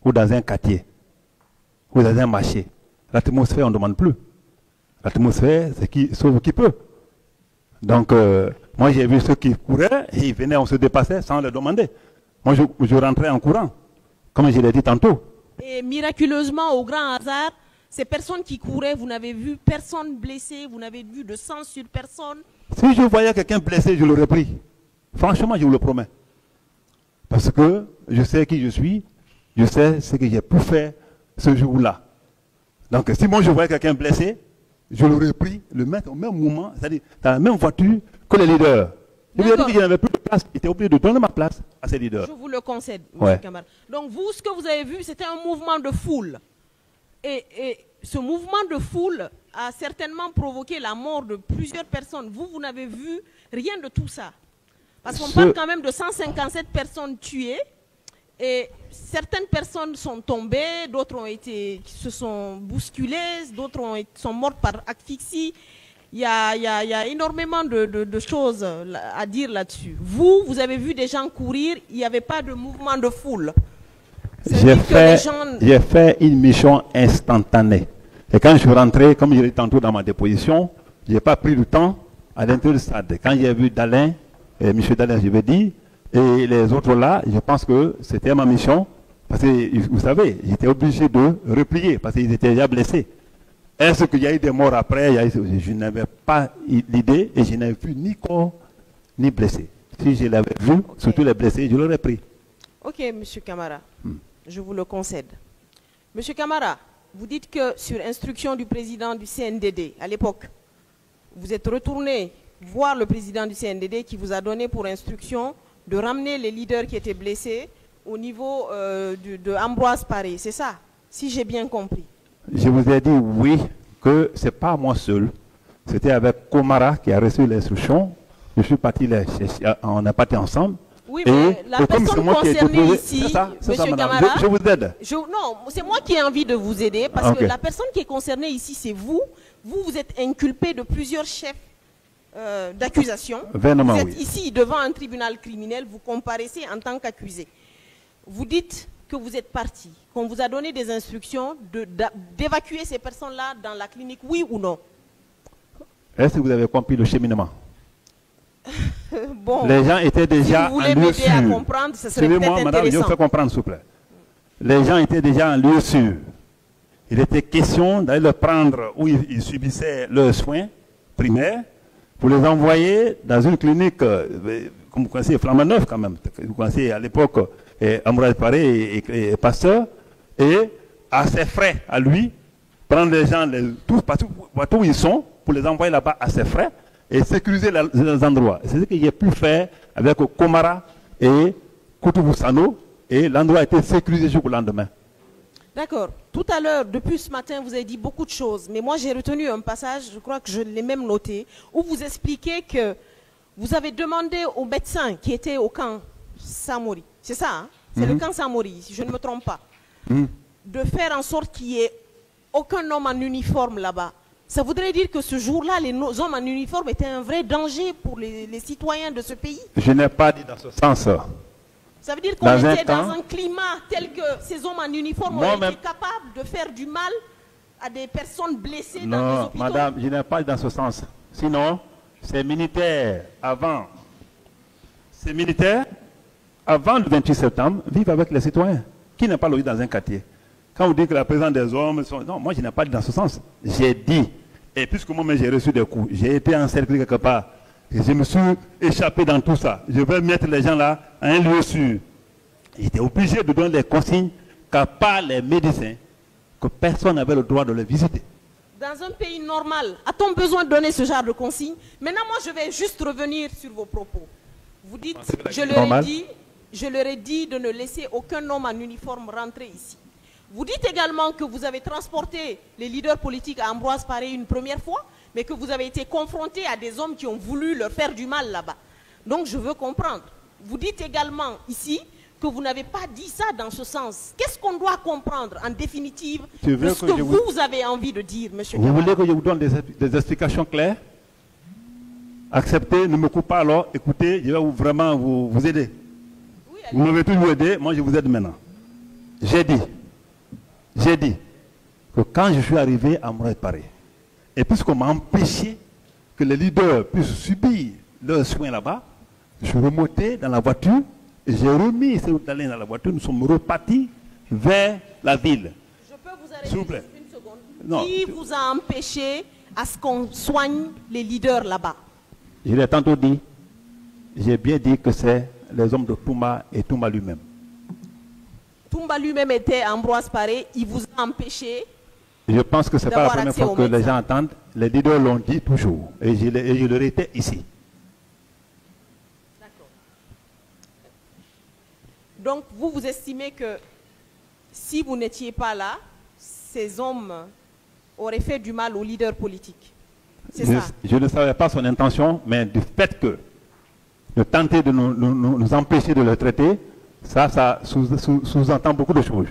ou dans un quartier, ou dans un marché, l'atmosphère, on ne demande plus. L'atmosphère, c'est qui sauve qui peut. Donc, Moi, j'ai vu ceux qui couraient et ils venaient, on se dépassait sans leur demander. Moi, je rentrais en courant, comme je l'ai dit tantôt. Et miraculeusement, au grand hasard, ces personnes qui couraient, vous n'avez vu personne blessé, vous n'avez vu de sang sur personne. Si je voyais quelqu'un blessé, je l'aurais pris. Franchement, je vous le promets. Parce que je sais qui je suis, je sais ce que j'ai pu faire ce jour-là. Donc, si moi je voyais quelqu'un blessé, je l'aurais pris, le mettre au même moment, c'est-à-dire dans la même voiture que les leaders. Je lui ai dit qu'il n'avait plus de place, il était obligé de donner ma place à ces leaders. Je vous le concède, Ouais. M. Camara. Donc vous, ce que vous avez vu, c'était un mouvement de foule. Et ce mouvement de foule a certainement provoqué la mort de plusieurs personnes. Vous n'avez vu rien de tout ça. Parce qu'on parle quand même de 157 personnes tuées. Et certaines personnes sont tombées, d'autres se sont bousculées, d'autres sont mortes par asphyxie. Il y a énormément de choses à dire là-dessus. Vous avez vu des gens courir, il n'y avait pas de mouvement de foule. J'ai fait une mission instantanée. Et quand je suis rentré, comme je l'ai dit tantôt dans ma déposition, je n'ai pas pris le temps à l'intérieur du stade. Quand j'ai vu Dalin, M. Dalin, je vais dire, et les autres là, je pense que c'était ma mission. Parce que, vous savez, j'étais obligé de replier parce qu'ils étaient déjà blessés. Est-ce qu'il y a eu des morts après? Je n'avais pas l'idée et je n'avais vu ni corps ni blessés. Si je l'avais vu, surtout les blessés, je l'aurais pris. Ok, M. Camara, je vous le concède. M. Camara, vous dites que sur instruction du président du CNDD, à l'époque, vous êtes retourné voir le président du CNDD qui vous a donné pour instruction de ramener les leaders qui étaient blessés au niveau de Ambroise Paré. C'est ça, si j'ai bien compris. Je vous ai dit oui, que ce n'est pas moi seul. C'était avec Komara qui a reçu l'instruction. Je suis parti, on est parti ensemble. Oui, mais la personne concernée ici, M. Camara, je vous aide. Non, c'est moi qui ai envie de vous aider parce que la personne qui est concernée ici, c'est vous. Vous êtes inculpé de plusieurs chefs d'accusation. Vous êtes ici devant un tribunal criminel, vous comparaissez en tant qu'accusé. Vous dites que vous êtes parti, qu'on vous a donné des instructions d'évacuer ces personnes-là dans la clinique, oui ou non? Est-ce que vous avez compris le cheminement? Bon, les gens étaient déjà si vous voulez m'aider à comprendre, ce serait peut-être intéressant. Madame, je vous fais comprendre, s'il vous plaît. Les gens étaient déjà en lieu sûr. Il était question d'aller le prendre où ils subissaient leurs soins primaires pour les envoyer dans une clinique, comme vous connaissez, Flamand Neuf quand même. Vous connaissez à l'époque Ambroise Paré et Pasteur. Et à ses frais, à lui, prendre les gens, tous partout où ils sont, pour les envoyer là-bas à ses frais et sécuriser les endroits. C'est ce que j'ai pu faire avec Komara et Koutoubou Sano, et l'endroit a été sécurisé jusqu'au lendemain. D'accord. Tout à l'heure, depuis ce matin, vous avez dit beaucoup de choses, mais moi j'ai retenu un passage, je crois que je l'ai même noté, où vous expliquez que vous avez demandé aux médecins qui étaient au camp Samori, c'est ça, hein? C'est le camp Samori, si je ne me trompe pas, de faire en sorte qu'il n'y ait aucun homme en uniforme là-bas. Ça voudrait dire que ce jour-là, les hommes en uniforme étaient un vrai danger pour les citoyens de ce pays? Je n'ai pas dit dans ce sens. Ça veut dire qu'on était dans un climat tel que ces hommes en uniforme ont été capables de faire du mal à des personnes blessées dans les hôpitaux? Non, madame, je n'ai pas dit dans ce sens. Sinon, ces militaires, avant le 28 septembre, vivent avec les citoyens. Qui n'a pas logé dans un quartier? Quand vous dites que la présence des hommes... Non, moi je n'ai pas dit dans ce sens. J'ai dit, et puisque moi-même j'ai reçu des coups, j'ai été encerclé quelque part, et je me suis échappé dans tout ça. Je vais mettre les gens là à un lieu sûr. J'étais obligé de donner des consignes qu'à part les médecins, que personne n'avait le droit de les visiter. Dans un pays normal, a-t-on besoin de donner ce genre de consignes? Maintenant, moi je vais juste revenir sur vos propos. Vous dites, je leur ai dit de ne laisser aucun homme en uniforme rentrer ici. Vous dites également que vous avez transporté les leaders politiques à Ambroise Paré une première fois, mais que vous avez été confronté à des hommes qui ont voulu leur faire du mal là-bas. Donc je veux comprendre. Vous dites également ici que vous n'avez pas dit ça dans ce sens. Qu'est-ce qu'on doit comprendre en définitive de ce que vous avez envie de dire, M. Camara? Vous voulez que je vous donne des explications claires? Acceptez, ne me coupez pas alors, écoutez, je vais vraiment vous aider. Oui, vous m'avez toujours aidé, moi je vous aide maintenant. J'ai dit que quand je suis arrivé à Ambroise Paré, et puisqu'on m'a empêché que les leaders puissent subir leurs soins là-bas. Je suis remonté dans la voiture et j'ai remis ces Oudalais dans la voiture. Nous sommes repartis vers la ville. Je peux vous arrêter S'il vous plaît. une seconde. Non. Qui vous a empêché à ce qu'on soigne les leaders là-bas? Je l'ai tantôt dit. J'ai bien dit que c'est les hommes de Touma et Touma lui-même. Toumba lui-même était Ambroise Paré, il vous a empêché. Je pense que ce n'est pas la d'avoir première accès fois aux que les médecins. gens entendent. Les leaders l'ont dit toujours. Et je le répète ici. D'accord. Donc vous estimez que si vous n'étiez pas là, ces hommes auraient fait du mal aux leaders politiques. C'est ça? Je ne savais pas son intention, mais du fait que de tenter de nous empêcher de le traiter, ça sous-entend beaucoup de choses.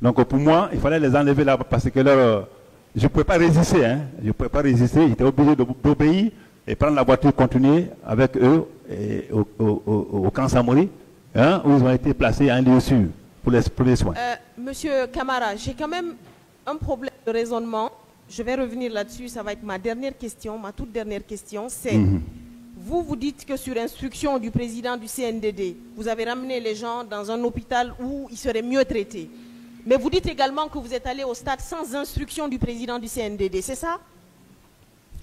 Donc pour moi, il fallait les enlever là parce que je ne pouvais pas résister. Hein. Je ne pouvais pas résister. J'étais obligé d'obéir et prendre la voiture, continuer avec eux et au camp Samori, hein, où ils ont été placés à un lieu sûr pour les soins. Monsieur Camara, j'ai quand même un problème de raisonnement. Je vais revenir là-dessus. Ça va être ma dernière question, ma toute dernière question. C'est, vous dites que sur instruction du président du CNDD, vous avez ramené les gens dans un hôpital où ils seraient mieux traités. Mais vous dites également que vous êtes allé au stade sans instruction du président du CNDD, c'est ça?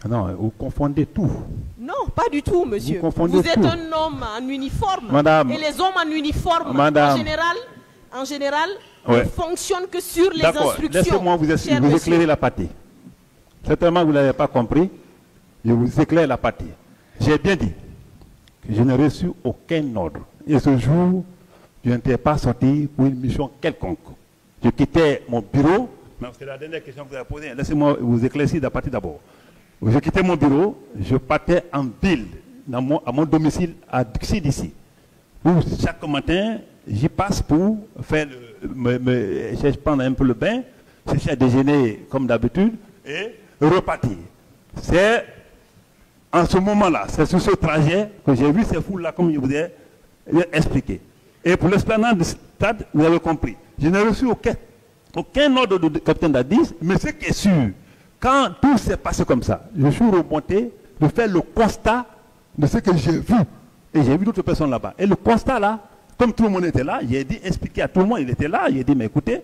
Non, vous confondez tout. Non, pas du tout, monsieur. Vous êtes tout. un homme en uniforme. Madame, et les hommes en uniforme, Madame, en général ouais, ne fonctionnent que sur les d'accord, instructions. laissez-moi vous éclairer la partie. Certainement, vous ne l'avez pas compris. Je vous éclaire la partie. J'ai bien dit que je n'ai reçu aucun ordre. Et ce jour, je n'étais pas sorti pour une mission quelconque. Je quittais mon bureau. C'est la dernière question que vous avez posée. Laissez-moi vous éclaircir la partie d'abord. Je quittais mon bureau, je partais en ville, à mon domicile à Dixie d'ici. Chaque matin, j'y passe pour faire prendre un peu le bain, chercher à déjeuner comme d'habitude et repartir. C'est en ce moment-là, c'est sur ce trajet que j'ai vu ces foules-là, comme je vous ai expliqué. Et pour l'esplanade du stade, vous avez compris. Je n'ai reçu aucun ordre du capitaine Dadis, mais ce qui est sûr, quand tout s'est passé comme ça, je suis remonté de faire le constat de ce que j'ai vu. Et j'ai vu d'autres personnes là-bas. Et le constat là, comme tout le monde était là, j'ai dit, expliquer à tout le monde, il était là, j'ai dit, mais écoutez,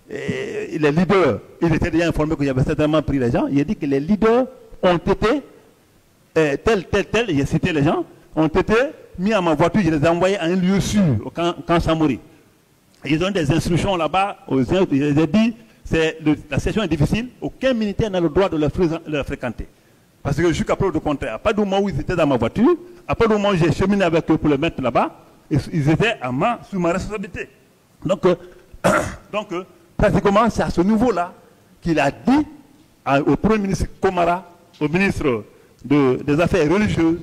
les leaders, il était déjà informé que j'avais certainement pris les gens, il a dit que les leaders ont été, tel, j'ai cité les gens, ont été mis à ma voiture, je les ai envoyés à un lieu sûr, au camp Samori. Ils ont des instructions là-bas, je les ai dit, la session est difficile, aucun militaire n'a le droit de le fréquenter. Parce que jusqu'à preuve du contraire, à pas du moment où ils étaient dans ma voiture, à pas du moment où j'ai cheminé avec eux pour les mettre là-bas, ils étaient sous ma responsabilité. Donc pratiquement, c'est à ce niveau-là qu'il a dit au Premier ministre Komara, au ministre des Affaires religieuses,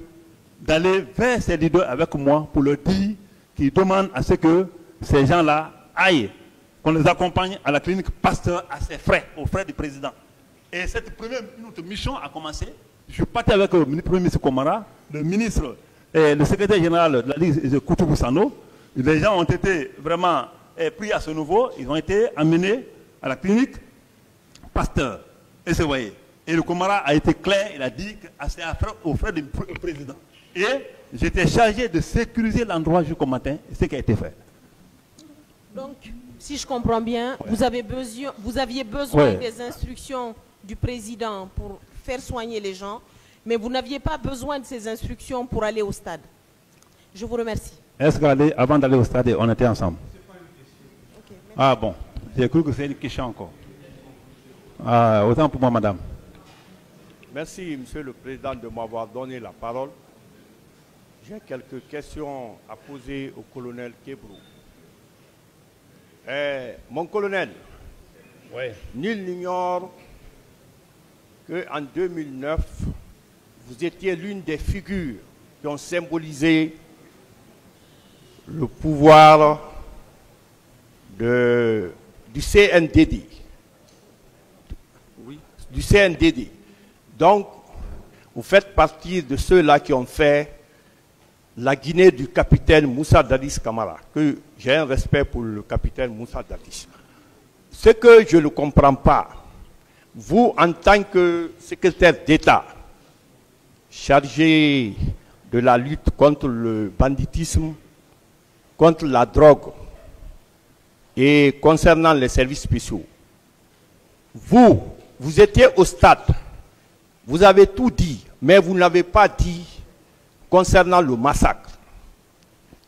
d'aller vers ces leaders avec moi pour leur dire qu'ils demandent à ce que ces gens-là aillent, qu'on les accompagne à la clinique Pasteur à ses frais, aux frais du président. Et cette première mission a commencé. Je suis parti avec le Premier ministre Komara, le ministre et le secrétaire général de la Ligue de Koutoubou Sano. Les gens ont été vraiment pris à ce niveau. Ils ont été amenés à la clinique Pasteur. Et c'est voyez. Et le Komara a été clair, il a dit que c'est aux frais du président. Et j'étais chargé de sécuriser l'endroit jusqu'au matin, ce qui a été fait. Donc, si je comprends bien, ouais, vous aviez besoin ouais, des instructions du président pour faire soigner les gens, mais vous n'aviez pas besoin de ces instructions pour aller au stade. Je vous remercie. Est-ce qu'avant d'aller au stade, on était ensemble? Okay, ah bon, j'ai cru que c'est une question encore. Ah, autant pour moi, madame. Merci, monsieur le président, de m'avoir donné la parole. J'ai quelques questions à poser au colonel Kebrou. Mon colonel, ouais, nul n'ignore qu'en 2009, vous étiez l'une des figures qui ont symbolisé le pouvoir du CNDD. Oui, du CNDD. Donc, vous faites partie de ceux-là qui ont fait la Guinée du capitaine Moussa Dadis Camara, que j'ai un respect pour le capitaine Moussa Dadis. Ce que je ne comprends pas, vous, en tant que secrétaire d'État, chargé de la lutte contre le banditisme, contre la drogue et concernant les services spéciaux. Vous étiez au stade, vous avez tout dit, mais vous n'avez pas dit concernant le massacre.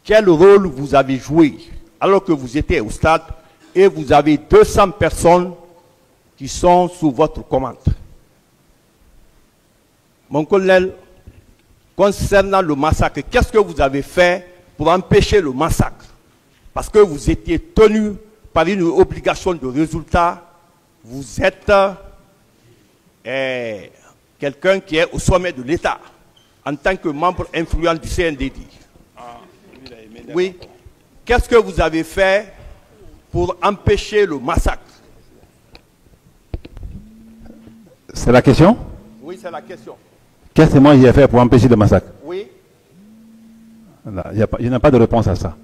Quel rôle vous avez joué alors que vous étiez au stade et vous avez 200 personnes qui sont sous votre commande? Mon colonel, concernant le massacre, qu'est-ce que vous avez fait pour empêcher le massacre? Parce que vous étiez tenu par une obligation de résultat. Vous êtes quelqu'un qui est au sommet de l'État en tant que membre influent du CNDD. Oui. Qu'est-ce que vous avez fait pour empêcher le massacre? C'est la question? Oui, c'est la question. Qu'est-ce que moi j'ai fait pour empêcher le massacre? Oui. Je n'ai pas de réponse à ça.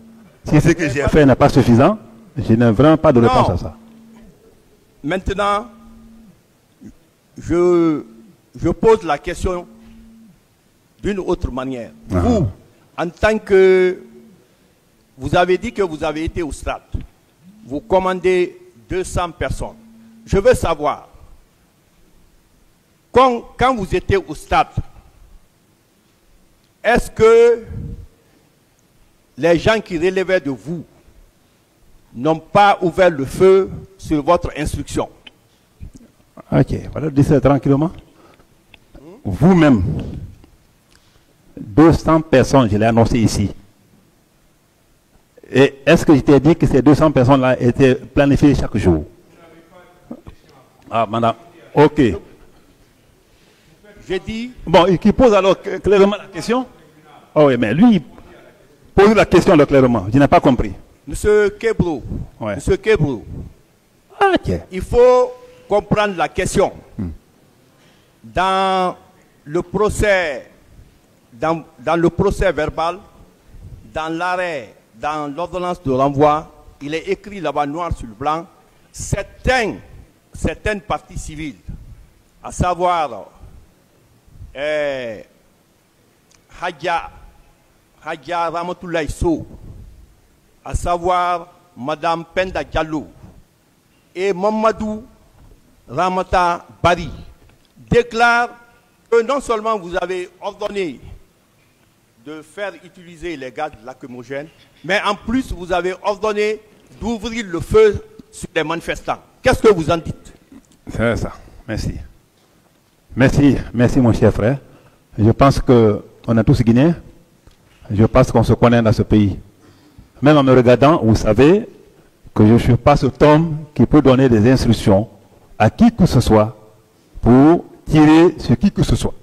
Si ce que j'ai fait n'est pas suffisant, je n'ai vraiment pas de réponse à ça. Maintenant, je pose la question d'une autre manière. Vous, en tant que... Vous avez dit que vous avez été au stade. Vous commandez 200 personnes. Je veux savoir, quand vous étiez au stade, est-ce que les gens qui relevaient de vous n'ont pas ouvert le feu sur votre instruction? Ok, voilà, dites tranquillement. Vous-même, 200 personnes, je l'ai annoncé ici. Et est-ce que je t'ai dit que ces 200 personnes-là étaient planifiées chaque jour? Ah, madame, ok. J'ai dit... Bon, qui pose alors clairement la question? Oh oui, mais lui, il pose la question clairement. Je n'ai pas compris. Monsieur Kebro, ouais. Monsieur Kebro, okay. Il faut comprendre la question. Dans le procès, dans le procès verbal, dans l'arrêt, dans l'ordonnance de renvoi, il est écrit là-bas noir sur blanc, certaines parties civiles, à savoir Hadja Ramatoulaye Sow, à savoir Madame Penda Diallo et Mamadou Ramata Bari, déclarent que non seulement vous avez ordonné de faire utiliser les gaz lacrymogènes, mais en plus vous avez ordonné d'ouvrir le feu sur les manifestants. Qu'est-ce que vous en dites? C'est ça. Merci. Merci, merci mon cher frère. Je pense qu'on est tous Guinéens. Je pense qu'on se connaît dans ce pays. Même en me regardant, vous savez que je ne suis pas cet homme qui peut donner des instructions à qui que ce soit pour tirer sur qui que ce soit.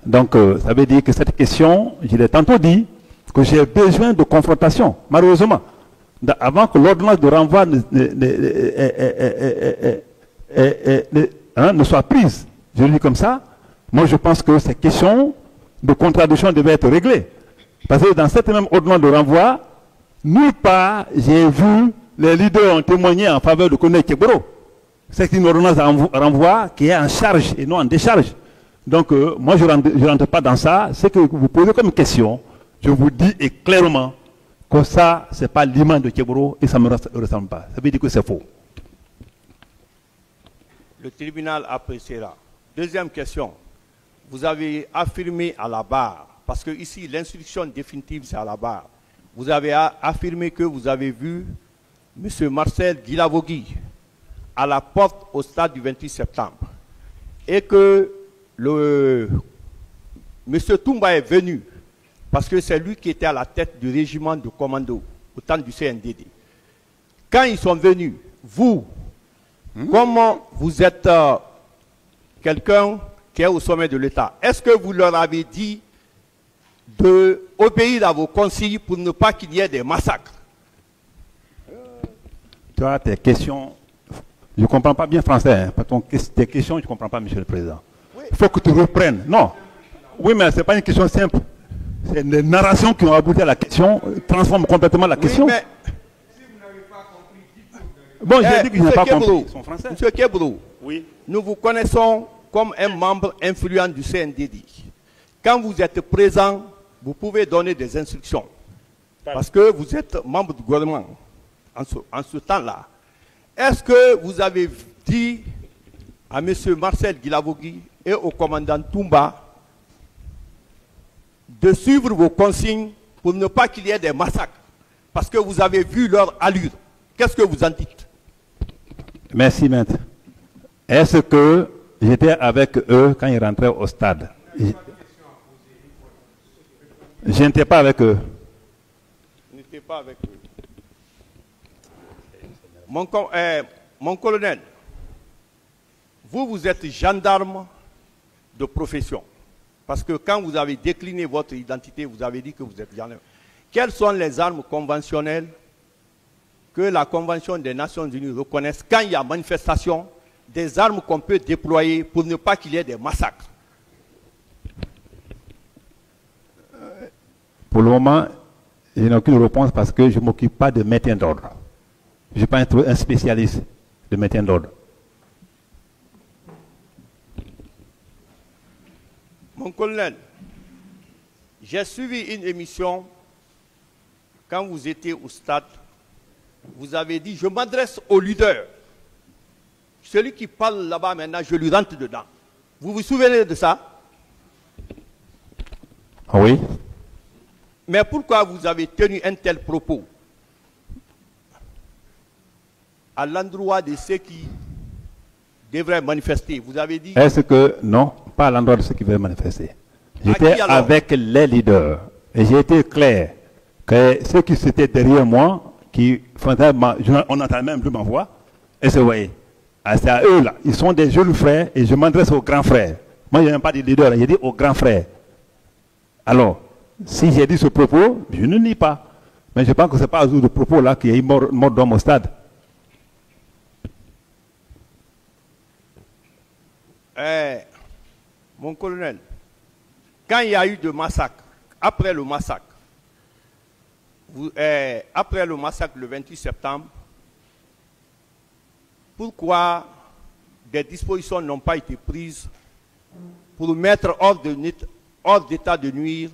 Donc, ça veut dire que cette question, je l'ai tantôt dit, que j'ai besoin de confrontation, malheureusement. Avant que l'ordonnance de renvoi ne soit prise, je le dis comme ça, moi je pense que ces questions de contradiction devaient être réglées. Parce que dans cette même ordonnance de renvoi, nulle part j'ai vu les leaders ont témoigné en faveur de Colonel Kebro. C'est une ordonnance de renvoi qui est en charge et non en décharge. Donc moi je ne rentre pas dans ça. Ce que vous posez comme question, je vous dis et clairement que ça, ce n'est pas l'imam de Kebro et ça ne me ressemble pas. Ça veut dire que c'est faux. Le tribunal appréciera. Deuxième question. Vous avez affirmé à la barre, parce que ici l'instruction définitive c'est à la barre, vous avez affirmé que vous avez vu M. Marcel Guilavogui à la porte au stade du 28 septembre et que M. Toumba est venu parce que c'est lui qui était à la tête du régiment de commando au temps du CNDD. Quand ils sont venus, vous, comment vous êtes quelqu'un qui est au sommet de l'État, est-ce que vous leur avez dit d'obéir à vos consignes pour ne pas qu'il y ait des massacres? Tu as tes questions, je ne comprends pas bien français, hein. Tes questions, je ne comprends pas, Monsieur le Président. Il faut que tu reprennes. Non. Oui, mais ce n'est pas une question simple. C'est des narrations qui ont abouti à la question, transforment complètement la question. Oui, mais... Si vous n'avez pas compris, dites-nous. Bon, j'ai dit que je n'ai pas compris. Monsieur Kebro, oui. Nous vous connaissons comme un membre influent du CNDD. Quand vous êtes présent vous pouvez donner des instructions. Parce que vous êtes membre du gouvernement en ce temps-là. Est-ce que vous avez dit à M. Marcel Guilavogui et au commandant Toumba de suivre vos consignes pour ne pas qu'il y ait des massacres? Parce que vous avez vu leur allure. Qu'est-ce que vous en dites? Merci, maître. Est-ce que j'étais avec eux quand ils rentraient au stade? Je n'étais pas avec eux. Je n'étais pas avec eux. Mon colonel, vous êtes gendarme de profession. Parce que quand vous avez décliné votre identité, vous avez dit que vous êtes gendarme. Quelles sont les armes conventionnelles que la Convention des Nations Unies reconnaisse quand il y a manifestation, des armes qu'on peut déployer pour ne pas qu'il y ait des massacres? Pour le moment, je n'ai aucune réponse parce que je ne m'occupe pas de maintien d'ordre. Je ne suis pas un spécialiste de maintien d'ordre. Mon colonel, j'ai suivi une émission quand vous étiez au stade. Vous avez dit, je m'adresse au leader. Celui qui parle là-bas maintenant, je lui rentre dedans. Vous vous souvenez de ça? Oui. Mais pourquoi vous avez tenu un tel propos à l'endroit de ceux qui devraient manifester? Vous avez dit... Est-ce que... Non, pas à l'endroit de ceux qui veulent manifester. J'étais avec les leaders. Et j'ai été clair que ceux qui étaient derrière moi, qui faisaient on entend même plus ma voix, et se voyez. C'est à eux là. Ils sont des jeunes frères et je m'adresse aux grands frères. Moi, je n'ai pas dit leader, j'ai dit aux grands frères. Alors, si j'ai dit ce propos, je ne nie pas. Mais je pense que ce n'est pas à ce propos-là qu'il y a eu mort d'homme au stade. Mon colonel, quand il y a eu de massacre, après le massacre le 28 septembre, pourquoi des dispositions n'ont pas été prises pour mettre hors d'état de nuire